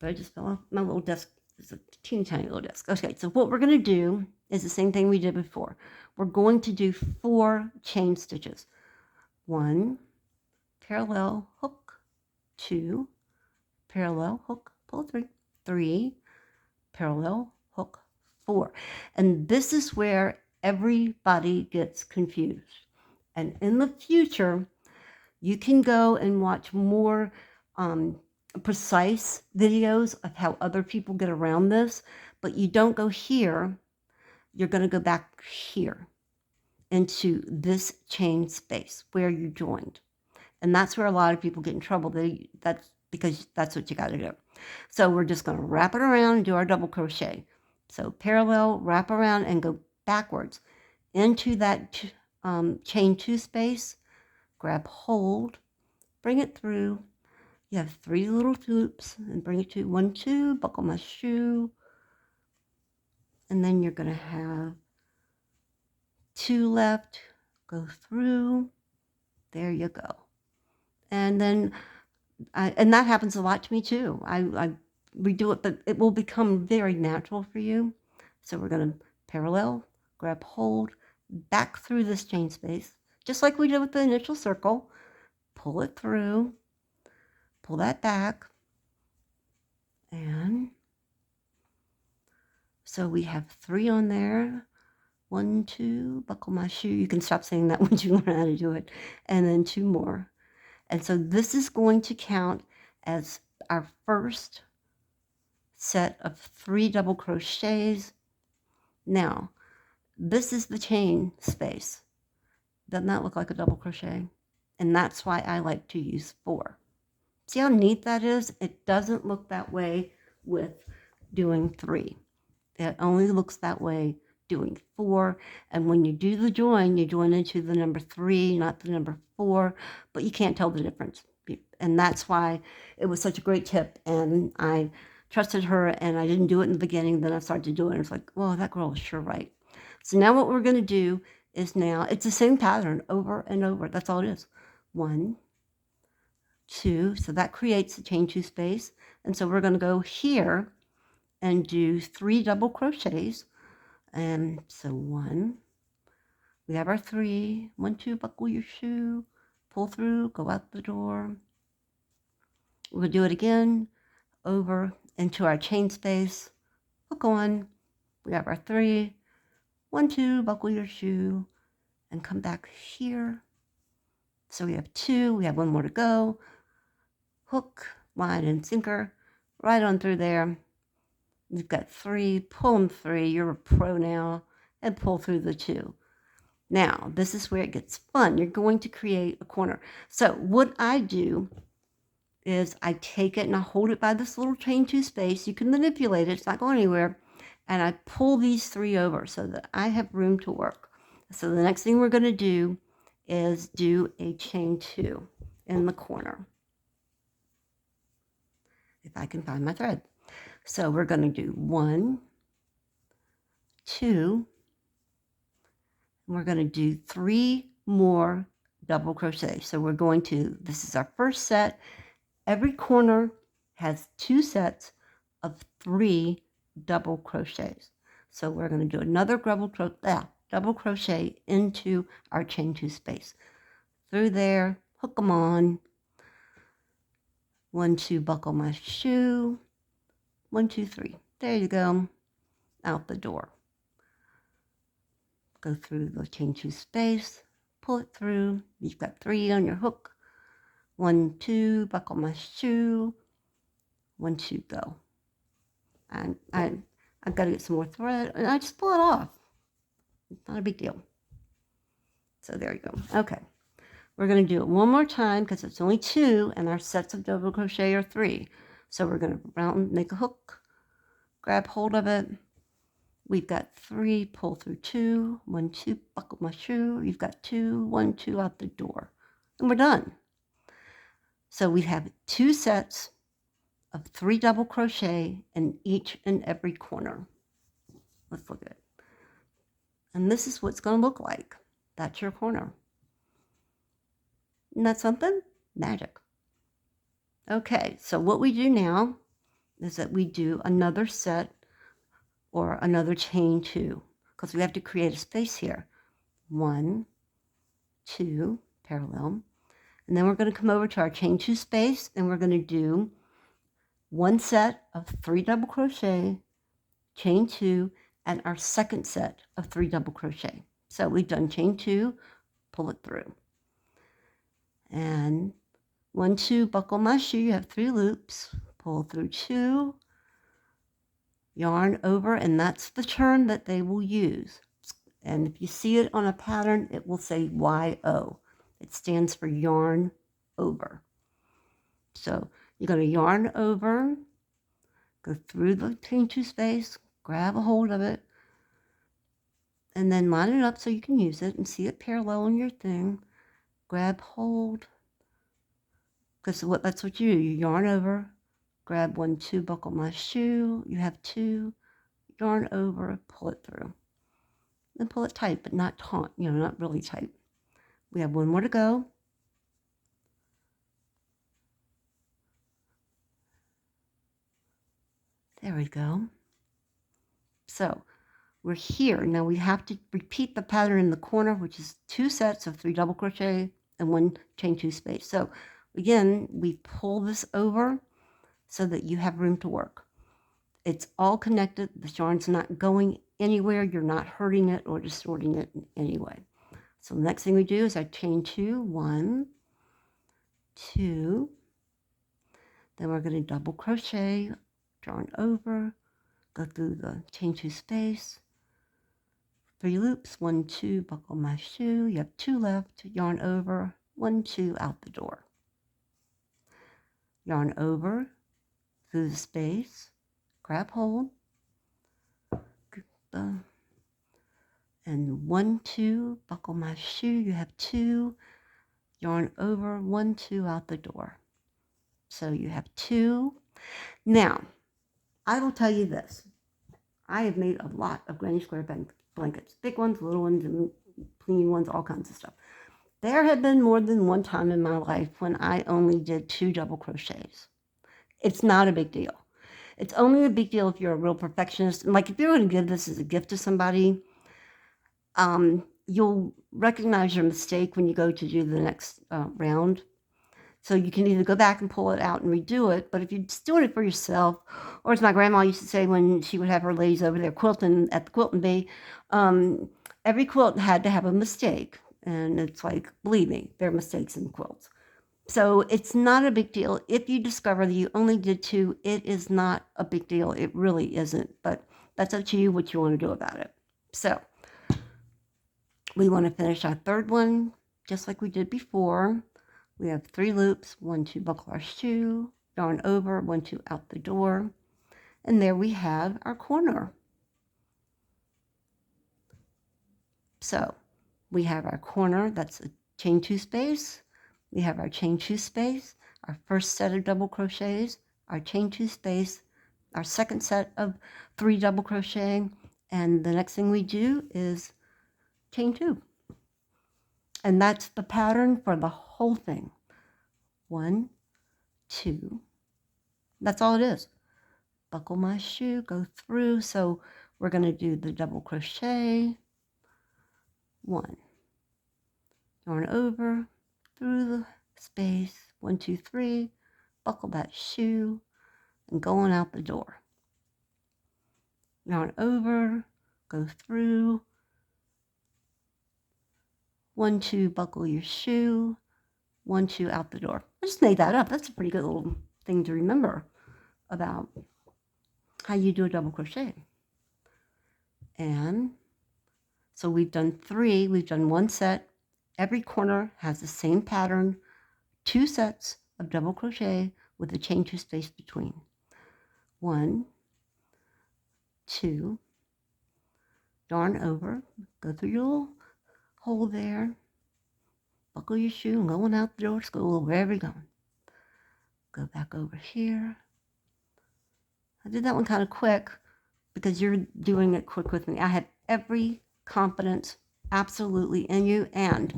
I just fell off my little desk. It's a teeny tiny little desk. Okay, so what we're going to do is the same thing we did before. We're going to do 4 chain stitches. 1, parallel hook, 2, parallel hook, pull 3, 3, parallel hook, 4. And this is where everybody gets confused. And in the future, you can go and watch more precise videos of how other people get around this, but you don't go here. You're going to go back here into this chain space where you joined. And that's where a lot of people get in trouble. That's because that's what you got to do. So we're just going to wrap it around and do our double crochet. So parallel, wrap around and go backwards into that chain 2 space. Grab hold, bring it through. You have 3 little loops and bring it to 1, 2, buckle my shoe. And then you're going to have 2 left, go through. There you go. And then, and that happens a lot to me too. I redo it, but it will become very natural for you. So we're going to parallel, grab hold, back through this chain space, just like we did with the initial circle. Pull it through, pull that back, and so we have 3 on there. 1, 2, buckle my shoe. You can stop saying that once you learn how to do it. And then 2 more. And so this is going to count as our first set of 3 double crochets. Now, this is the chain space. Doesn't that look like a double crochet? And that's why I like to use 4. See how neat that is? It doesn't look that way with doing 3. It only looks that way doing 4. And when you do the join, you join into the number 3, not the number 4, but you can't tell the difference. And that's why it was such a great tip. And I trusted her, and I didn't do it in the beginning. Then I started to do it, and it's like, well, that girl is sure right. So now what we're going to do is now, it's the same pattern over and over. That's all it is. 1, 2, so that creates the chain 2 space. And so we're going to go here and do 3 double crochets. And so 1, we have our 3, 1, 2, buckle your shoe, pull through, go out the door. We'll do it again, over into our chain space, hook on, we have our 3, 1, 2, buckle your shoe, and come back here. So we have 2, we have 1 more to go, hook, line, and sinker, right on through there. You've got 3, pull them 3, you're a pro now, and pull through the 2. Now, this is where it gets fun. You're going to create a corner. So what I do is I take it and I hold it by this little chain 2 space. You can manipulate it, it's not going anywhere. And I pull these 3 over so that I have room to work. So the next thing we're going to do is do a chain 2 in the corner. If I can find my thread. So we're going to do 1, 2, and we're going to do 3 more double crochet. So we're going to, this is our first set. Every corner has 2 sets of 3 double crochets. So we're going to do another double crochet into our chain 2 space. Through there, hook them on. 1, 2, buckle my shoe. 1, 2, 3. There you go. Out the door. Go through the chain 2 space. Pull it through. You've got 3 on your hook. 1, 2, buckle my shoe. 1, 2, go. And I've got to get some more thread, and I just pull it off. It's not a big deal. So there you go. Okay. We're going to do it one more time because it's only 2 and our sets of double crochet are 3. So we're going to make a hook, grab hold of it. We've got 3, pull through 2, 1, 2, buckle my shoe. You've got 2, 1, 2 out the door. And we're done. So we have 2 sets of 3 double crochet in each and every corner. Let's look at it. And this is what it's going to look like. That's your corner. Isn't that something? Magic. Okay, so what we do now is that we do another set or another chain 2 because we have to create a space here. 1, 2, parallel. And then we're going to come over to our chain 2 space and we're going to do 1 set of 3 double crochet, chain 2, and our second set of 3 double crochet. So we've done chain 2, pull it through. And 1, 2, buckle my shoe. You have 3 loops. Pull through 2, yarn over, and that's the term that they will use. And if you see it on a pattern, it will say YO. It stands for yarn over. So you're going to yarn over, go through the chain 2 space, grab a hold of it, and then line it up so you can use it and see it parallel on your thing. Grab hold, because that's what you do. You yarn over, grab 1, 2, buckle my shoe. You have 2, yarn over, pull it through. And pull it tight, but not taut, not really tight. We have 1 more to go. There we go. So we're here. Now we have to repeat the pattern in the corner, which is 2 sets of 3 double crochet and 1 chain 2 space. So again, we pull this over so that you have room to work. It's all connected. The yarn's not going anywhere. You're not hurting it or distorting it in any way. So the next thing we do is I chain 2, 1, 2. Then we're going to double crochet, yarn over, go through the chain 2 space, 3 loops, 1, 2, buckle my shoe. You have 2 left, yarn over, 1, 2, out the door. Yarn over through the space, grab hold, and 1, 2, buckle my shoe. You have 2, yarn over, 1, 2, out the door. So you have 2. Now, I will tell you this. I have made a lot of granny square blankets, big ones, little ones, and clean ones, all kinds of stuff. There have been more than one time in my life when I only did 2 double crochets. It's not a big deal. It's only a big deal if you're a real perfectionist. Like if you're going to give this as a gift to somebody, you'll recognize your mistake when you go to do the next round. So you can either go back and pull it out and redo it, but if you're just doing it for yourself, or as my grandma used to say when she would have her ladies over there quilting at the quilting bee, every quilt had to have a mistake. And it's like, believe me, there are mistakes in the quilts. So it's not a big deal. If you discover that you only did 2, it is not a big deal. It really isn't. But that's up to you what you want to do about it. So we want to finish our third one just like we did before. We have 3 loops, 1, 2, buckle our shoe, yarn over, 1, 2, out the door. And there we have our corner. So we have our corner, that's a chain 2 space. We have our chain 2 space, our first set of double crochets, our chain 2 space, our second set of 3 double crochet, and the next thing we do is chain 2. And that's the pattern for the whole thing. 1, 2. That's all it is. Buckle my shoe, go through. So we're going to do the double crochet, 1, yarn over, through the space, 1, 2, 3, buckle that shoe, and going out the door. Yarn over, go through, 1, 2, buckle your shoe, 1, 2, out the door. I just made that up. That's a pretty good little thing to remember about how you do a double crochet. And so we've done 3, we've done 1 set. Every corner has the same pattern, 2 sets of double crochet with a chain 2 space between. 1, 2, yarn over, go through your little hole there, buckle your shoe, and going out the door to school or wherever you're going. Go back over here. I did that one kind of quick because you're doing it quick with me. I have every confidence absolutely in you, and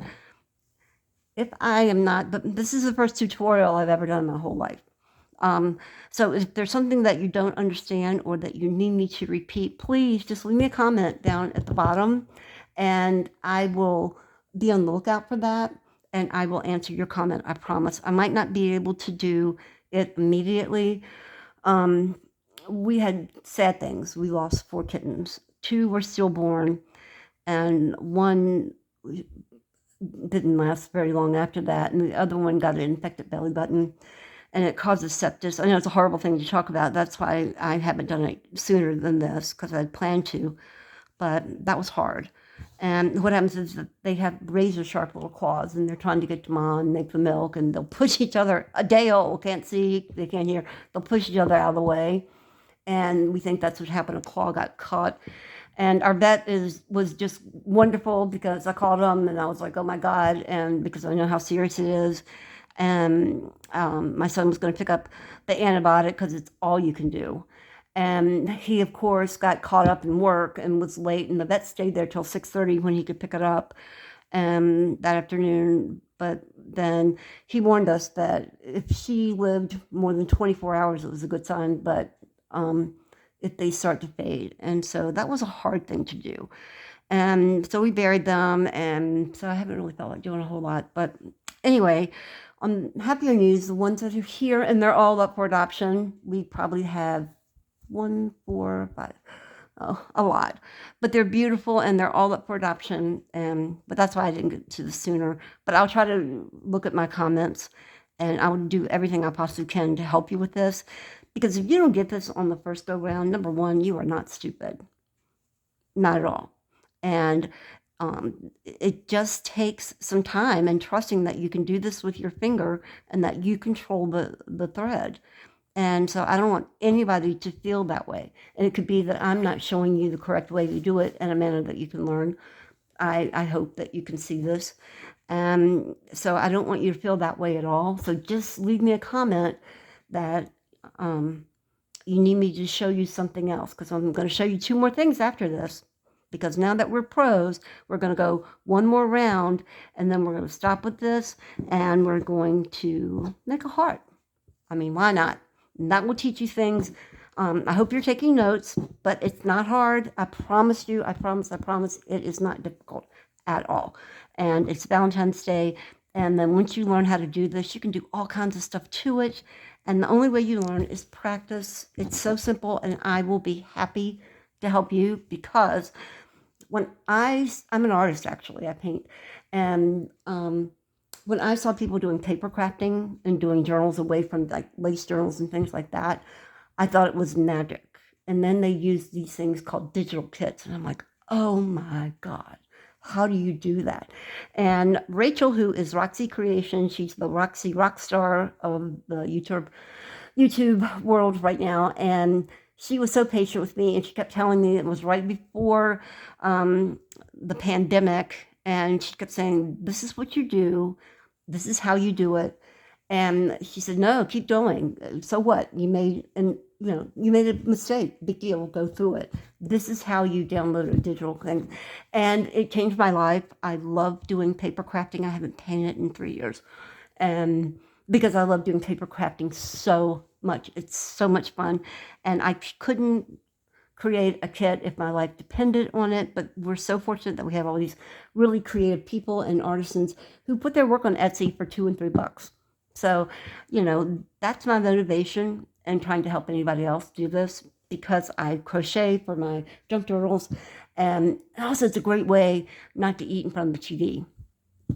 if I am not, but this is the first tutorial I've ever done in my whole life. So if there's something that you don't understand or that you need me to repeat, please just leave me a comment down at the bottom, and I will be on the lookout for that, and I will answer your comment, I promise. I might not be able to do it immediately. We had sad things. We lost 4 kittens. 2 were stillborn, and 1 didn't last very long after that, and the other one got an infected belly button, and it causes sepsis. I know it's a horrible thing to talk about. That's why I haven't done it sooner than this, because I'd planned to, but that was hard. And what happens is that they have razor sharp little claws, and they're trying to get to mom and make the milk, and they'll push each other. A day old, can't see, they can't hear. They'll push each other out of the way, and we think that's what happened. A claw got caught. And our vet was just wonderful, because I called him and I was like, oh my God, and because I know how serious it is. And my son was going to pick up the antibiotic because it's all you can do. And he, of course, got caught up in work and was late, and the vet stayed there till 6:30 when he could pick it up that afternoon. But then he warned us that if she lived more than 24 hours, it was a good sign, but if they start to fade. And so that was a hard thing to do. And so we buried them, and so I haven't really felt like doing a whole lot. But anyway, on happier news, the ones that are here, and they're all up for adoption. We probably have 1, 4, 5, a lot. But they're beautiful, and they're all up for adoption. But that's why I didn't get to this sooner. But I'll try to look at my comments, and I will do everything I possibly can to help you with this. Because if you don't get this on the first go round, number one, you are not stupid. Not at all. And it just takes some time and trusting that you can do this with your finger and that you control the thread. And so I don't want anybody to feel that way. And it could be that I'm not showing you the correct way to do it in a manner that you can learn. I hope that you can see this. And so I don't want you to feel that way at all. So just leave me a comment that you need me to show you something else, because I'm going to show you 2 more things after this. Because now that we're pros, we're going to go 1 more round, and then we're going to stop with this, and we're going to make a heart. I mean, why not? And that will teach you things. I hope you're taking notes, but it's not hard. I promise you, I promise, it is not difficult at all. And it's Valentine's Day, and then once you learn how to do this, you can do all kinds of stuff to it. And the only way you learn is practice. It's so simple, and I will be happy to help you, because when I'm an artist, actually, I paint. And when I saw people doing paper crafting and doing journals away from like lace journals and things like that, I thought it was magic. And then they used these things called digital kits. And I'm like, oh my God, how do you do that? And Rachel, who is Roxy Creation, she's the Roxy rock star of the YouTube world right now. And she was so patient with me, and she kept telling me it was right before the pandemic. And she kept saying, this is what you do. This is how you do it. And she said, no, keep going. So what? You made a mistake. Big deal. Go through it. This is how you download a digital thing. And it changed my life. I love doing paper crafting. I haven't painted in 3 years. And because I love doing paper crafting so much. It's so much fun. And I couldn't create a kit if my life depended on it, but we're so fortunate that we have all these really creative people and artisans who put their work on Etsy for $2 and $3. So, you know, that's my motivation and trying to help anybody else do this, because I crochet for my junk journals, and also it's a great way not to eat in front of the TV.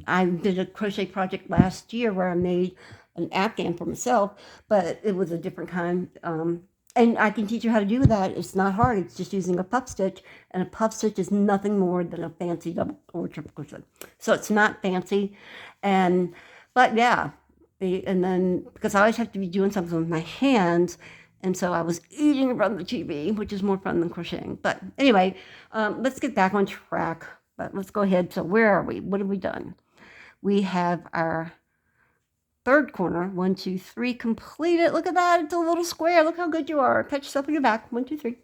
I did a crochet project last year where I made an Afghan for myself, but it was a different kind. And I can teach you how to do that. It's not hard. It's just using a puff stitch, and a puff stitch is nothing more than a fancy double or triple crochet. So it's not fancy, but yeah. And then because I always have to be doing something with my hands, and so I was eating in front of the TV, which is more fun than crocheting. But anyway, let's get back on track. But let's go ahead. So where are we? What have we done? We have our third corner, 1, 2, 3, completed. Look at that, it's a little square. Look how good you are. Pat yourself on your back. 1, 2, 3.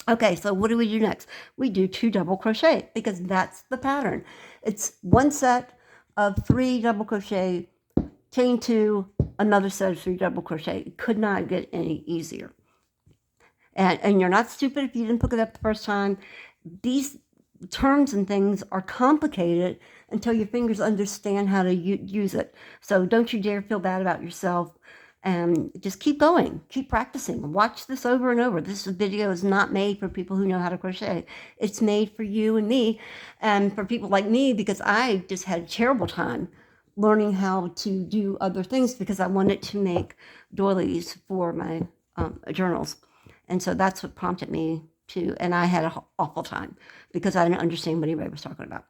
Okay, so what do we do next? We do 2 double crochet, because that's the pattern. It's one set of 3 double crochet, chain 2, another set of 3 double crochet. It could not get any easier. And you're not stupid if you didn't pick it up the first time. These terms and things are complicated until your fingers understand how to use it. So don't you dare feel bad about yourself, and just keep going, keep practicing. Watch this over and over. This video is not made for people who know how to crochet. It's made for you and me, and for people like me, because I just had a terrible time learning how to do other things, because I wanted to make doilies for my journals. And so that's what prompted me to, and I had an awful time because I didn't understand what anybody was talking about.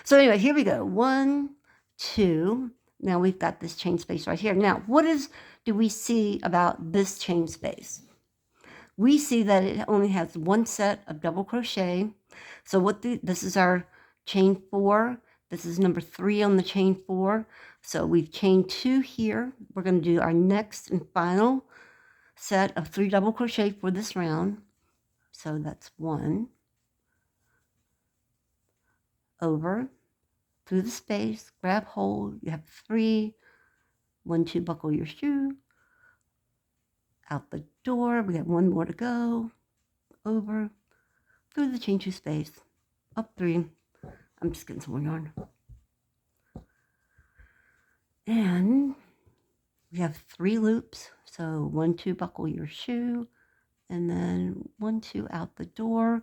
So anyway, here we go. 1, 2. Now we've got this chain space right here. Now, do we see about this chain space? We see that it only has 1 set of double crochet. So this is our chain 4. This is number 3 on the chain 4. So we've chained 2 here. We're going to do our next and final set of 3 double crochet for this round. So that's 1, over, through the space, grab hold, you have 3, 1, 2, buckle your shoe, out the door, we have 1 more to go, over, through the chain 2 space, up 3, I'm just getting some more yarn, and we have 3 loops, so 1, 2, buckle your shoe, and then 1, 2, out the door.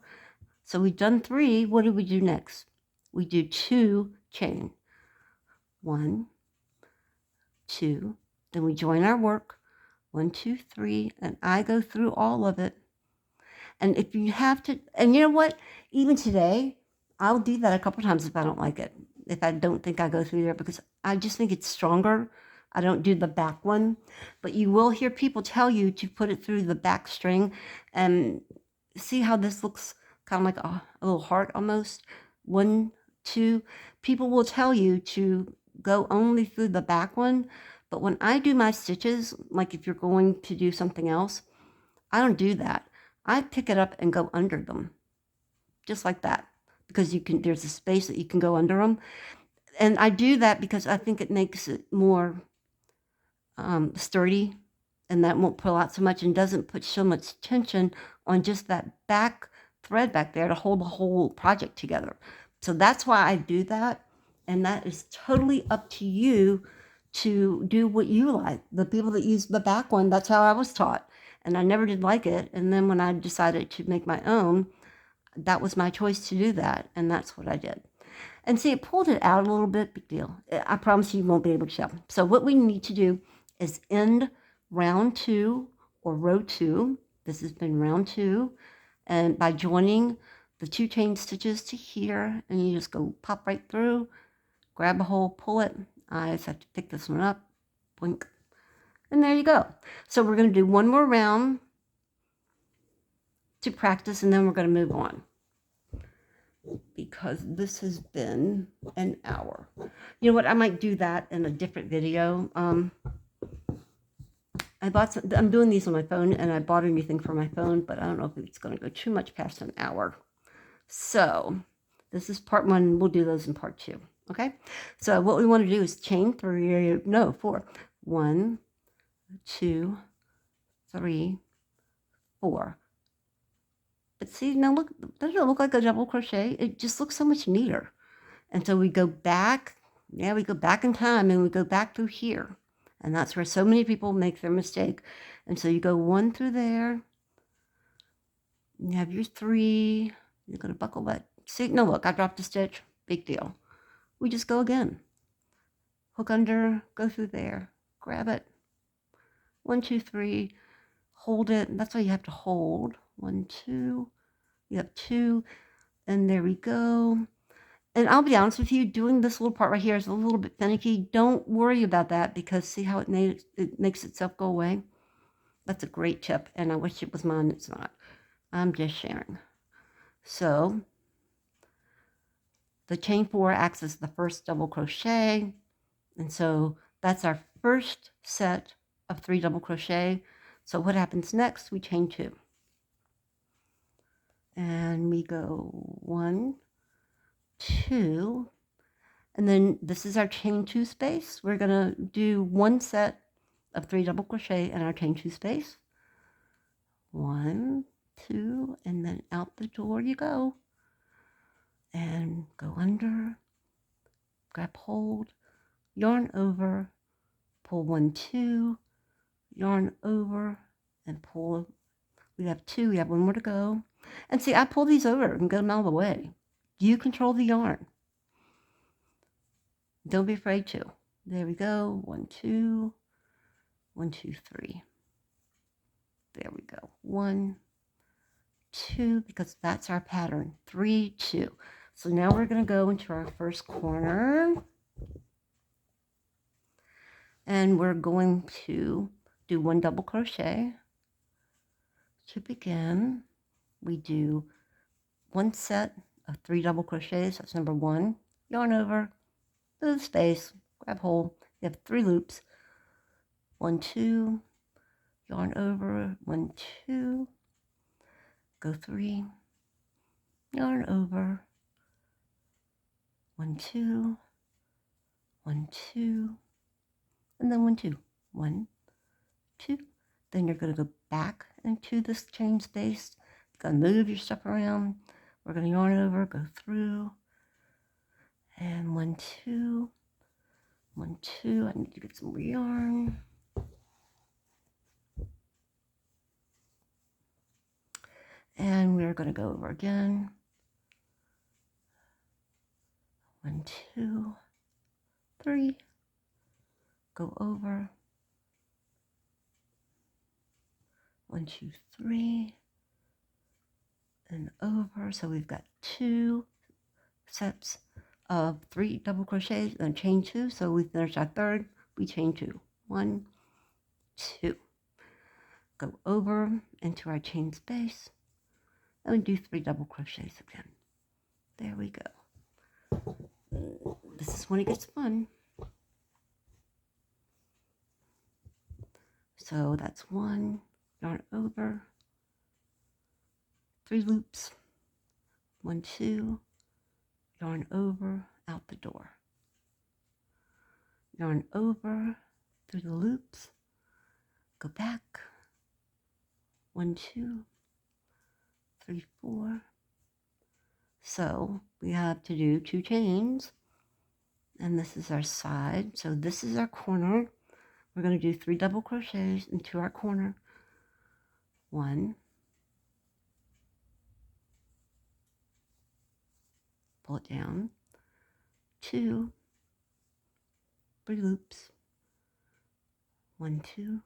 So we've done 3. What do we do next? We do 2 chain. 1, 2. Then we join our work. 1, 2, 3. And I go through all of it. And if you have to, and you know what? Even today, I'll do that a couple times if I don't like it. If I don't think I go through there, because I just think it's stronger. I don't do the back one, but you will hear people tell you to put it through the back string, and see how this looks kind of like a little heart almost. 1, 2, people will tell you to go only through the back one, but when I do my stitches, like if you're going to do something else, I don't do that. I pick it up and go under them, just like that, because there's a space that you can go under them. And I do that because I think it makes it more sturdy, and that won't pull out so much and doesn't put so much tension on just that back thread back there to hold the whole project together. So that's why I do that, and that is totally up to you to do what you like. The people that use the back one, that's how I was taught, and I never did like it. And then when I decided to make my own, that was my choice to do that, and that's what I did. And see, it pulled it out a little bit, big deal. I promise you won't be able to tell. So what we need to do is end round 2 or row 2. This has been round 2, and by joining the 2 chain stitches to here, and you just go pop right through, grab a hole, pull it. I just have to pick this one up, blink, and there you go. So we're going to do 1 more round to practice, and then we're going to move on, because this has been an hour. You know what? I might do that in a different video. I'm doing these on my phone, and I bought a new thing for my phone, but I don't know if it's going to go too much past an hour. So this is part 1. We'll do those in part 2. Okay. So what we want to do is chain 4. 1, 2, 3, 4. But see, now look, doesn't it look like a double crochet? It just looks so much neater. And so we go back, yeah, we go back in time and we go back through here. And that's where so many people make their mistake. And so you go 1 through there. You have your 3. You're going to buckle that. See, no, look, I dropped a stitch. Big deal. We just go again. Hook under, go through there, grab it. 1, 2, 3. Hold it. That's why you have to hold. 1, 2. You have 2. And there we go. And I'll be honest with you, doing this little part right here is a little bit finicky. Don't worry about that because see how it makes itself go away? That's a great tip, and I wish it was mine. It's not. I'm just sharing. So the chain 4 acts as the first double crochet, and so that's our first set of 3 double crochet. So what happens next? We chain 2. And we go 1, 2, and then this is our chain 2 space. We're going to do 1 set of 3 double crochet in our chain 2 space. 1, 2, and then out the door you go. And go under, grab hold, yarn over, pull 1, 2, yarn over, and pull. We have 2, we have 1 more to go. And see, I pull these over and get them out of the way. You control the yarn. Don't be afraid to. There we go. 1, 2, 1, 2, 3. There we go. 1, 2, because that's our pattern. 3, 2. So now we're going to go into our first corner. And we're going to do 1 double crochet. To begin, we do 1 set of 3 double crochets. That's number 1. Yarn over, through the space, grab hold. You have 3 loops. 1, 2, yarn over, 1, 2, go 3, yarn over, 1, 2, 1, 2, and then 1, 2, 1, 2. Then you're going to go back into this chain space. You're going to move your stuff around. We're going to yarn over, go through, and 1, 2, 1, 2. I need to get some more yarn. And we're going to go over again. 1, 2, 3. Go over. 1, 2, 3. And over. So we've got 2 sets of 3 double crochets and chain 2. So we finish our third. We chain 2. 1, 2. Go over into our chain space. And we do 3 double crochets again. There we go. This is when it gets fun. So that's 1, yarn over, 3 loops, 1, 2, yarn over, out the door. Yarn over through the loops, go back, 1, 2, 3, 4. So we have to do 2 chains, and this is our side. So this is our corner. We're going to do 3 double crochets into our corner. 1, pull it down, 2, 3 loops, 1, 2,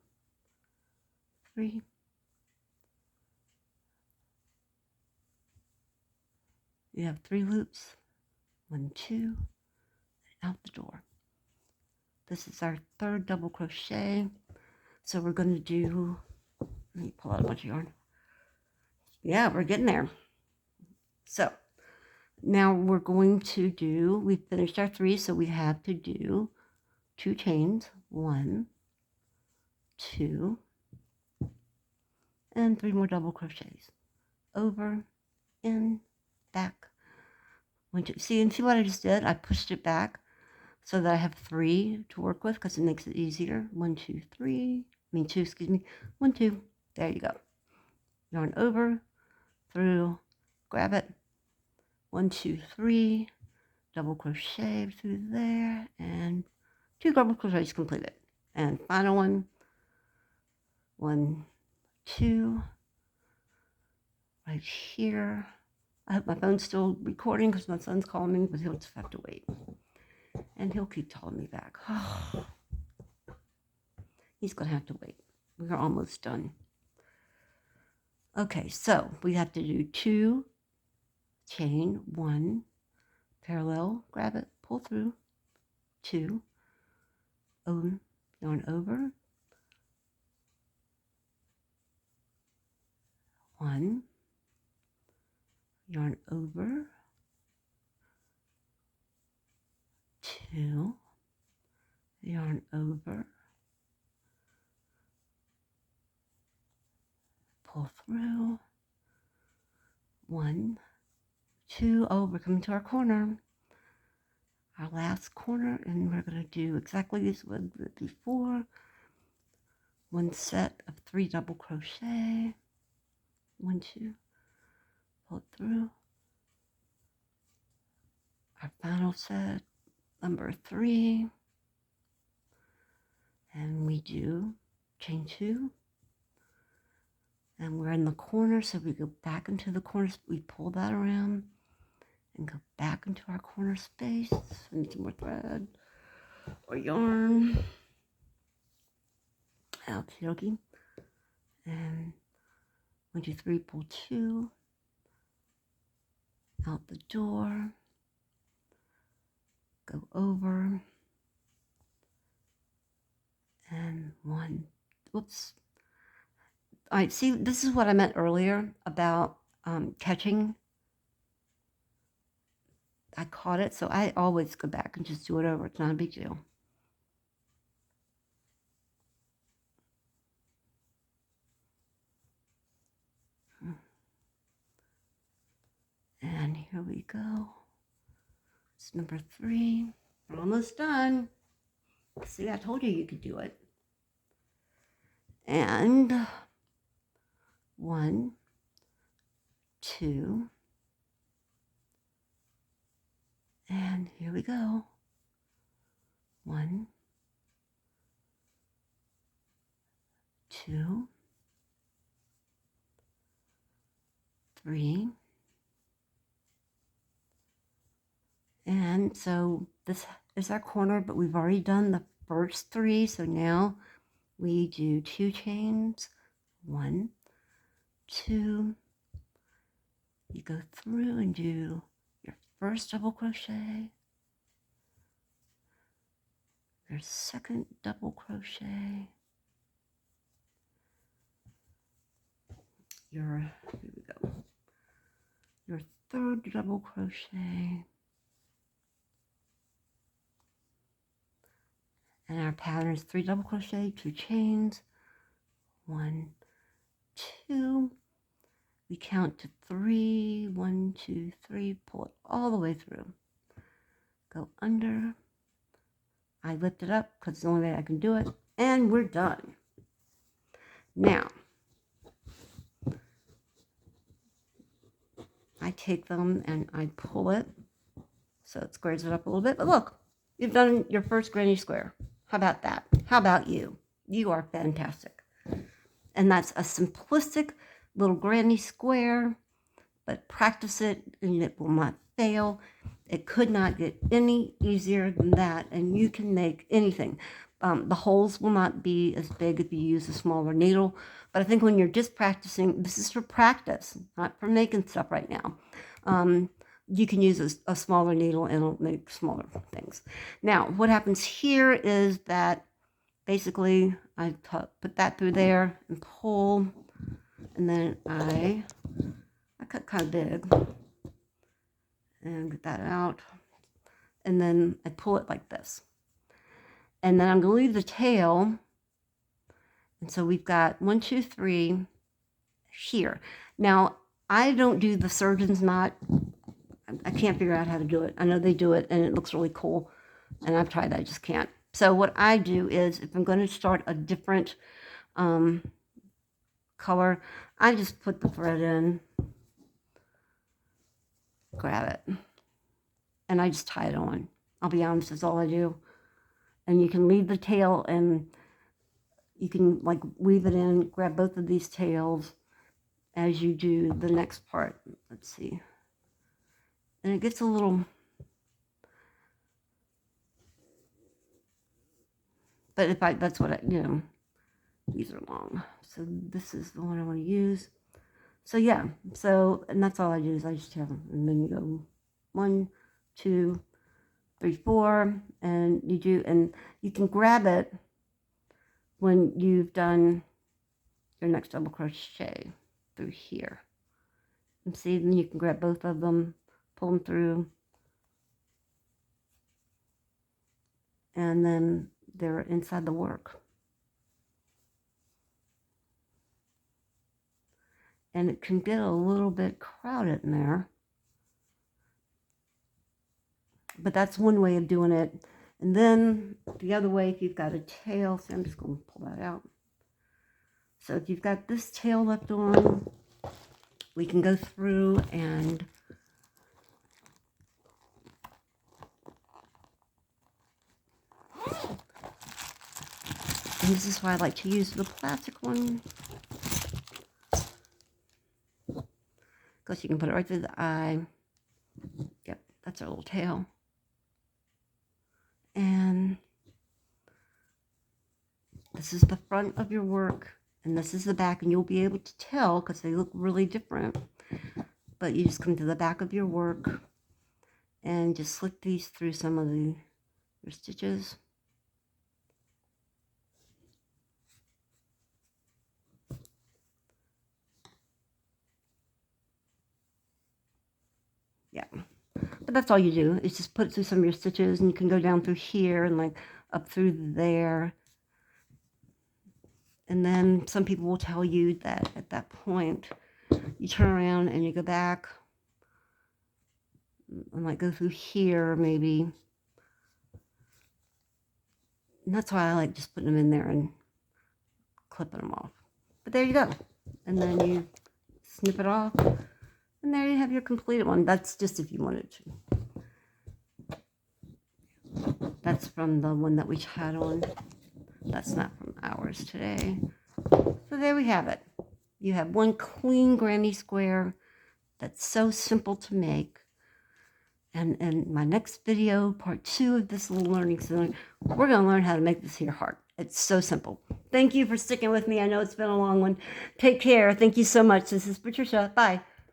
3. You have 3 loops, 1, 2, out the door. This is our third double crochet. So we're going to do, let me pull out a bunch of yarn. Yeah, we're getting there. So now we're going to do, we finished our 3, so we have to do 2 chains. 1, 2, and 3 more double crochets. Over, in, back. 1, 2. See, and see what I just did? I pushed it back so that I have 3 to work with because it makes it easier. 1, 2, 3. 2, excuse me. 1, 2. There you go. Yarn over, through, grab it, 1, 2, 3, double crochet through there, and 2 double crochets completed. And final one, 1, 2, right here. I hope my phone's still recording because my son's calling me, but he'll just have to wait. And he'll keep calling me back. He's going to have to wait. We're almost done. Okay, so we have to do 2, chain, 1, parallel, grab it, pull through, 2, yarn over, 1, yarn over, 2, yarn over, pull through, 1, 2, we're coming to our corner, our last corner, and we're going to do exactly as we did before. 1 set of 3 double crochet, 1, 2, pull through, our final set, number 3, and we do chain 2, and we're in the corner, so we go back into the corner, we pull that around and go back into our corner space. I need some more thread or yarn. Okie dokie. And 1, 2, 3, pull 2 out the door, go over, and 1, whoops. All right, see, this is what I meant earlier about catching. I caught it, so I always go back and just do it over. It's not a big deal. And here we go. It's number 3. We're almost done. See, I told you could do it. And 1, 2, and here we go. 1, 2, 3, and so this is our corner, but we've already done the first 3, so now we do 2 chains, 1, 2, you go through and do your first double crochet, your second double crochet, here we go, your third double crochet, and our pattern is 3 double crochet, 2 chains, 1, 2, we count to 3, 1, 2, 3, pull it all the way through, go under, I lift it up because it's the only way I can do it, and we're done. Now, I take them and I pull it so it squares it up a little bit, but look, you've done your first granny square. How about that? How about you? You are fantastic. And that's a simplistic little granny square, but practice it and it will not fail. It could not get any easier than that, and you can make anything. The holes will not be as big if you use a smaller needle, but I think when you're just practicing, this is for practice, not for making stuff right now. You can use a smaller needle and it'll make smaller things. Now, what happens here is that basically I put that through there and pull, and then I cut kind of big and get that out, and then I pull it like this, and then I'm going to leave the tail, and so we've got 1, 2, 3 here. Now I don't do the surgeon's knot. I can't figure out how to do it. I know they do it and it looks really cool, and I've tried that, I just can't. So what I do is, if I'm going to start a different color, I just put the thread in grab it. And I just tie it on. I'll be honest, that's all I do. And you can leave the tail and you can like weave it in, grab both of these tails as you do the next part. Let's see. And it gets a little, but that's what these are long. So this is the one I want to use. So yeah, and that's all I do is I just have them. And then you go 1, 2, 3, 4, and you can grab it when you've done your next double crochet through here. And see, then you can grab both of them, pull them through, and then they're inside the work. And it can get a little bit crowded in there. But that's one way of doing it. And then the other way, if you've got a tail, so I'm just going to pull that out. So if you've got this tail left on, we can go through and this is why I like to use the plastic one. Because you can put it right through the eye. Yep, that's our little tail. And this is the front of your work, and this is the back, and you'll be able to tell because they look really different. But you just come to the back of your work and just slip these through some of your stitches. Yeah, but that's all you do is just put it through some of your stitches, and you can go down through here and like up through there. And then some people will tell you that at that point you turn around and you go back and like go through here maybe. And that's why I like just putting them in there and clipping them off. But there you go. And then you snip it off. And there you have your completed one. That's just if you wanted to. That's from the one that we had on. That's not from ours today. So there we have it. You have one clean granny square that's so simple to make. And in my next video, part 2 of this little learning center, we're going to learn how to make this here heart. It's so simple. Thank you for sticking with me. I know it's been a long one. Take care. Thank you so much. This is Patricia. Bye.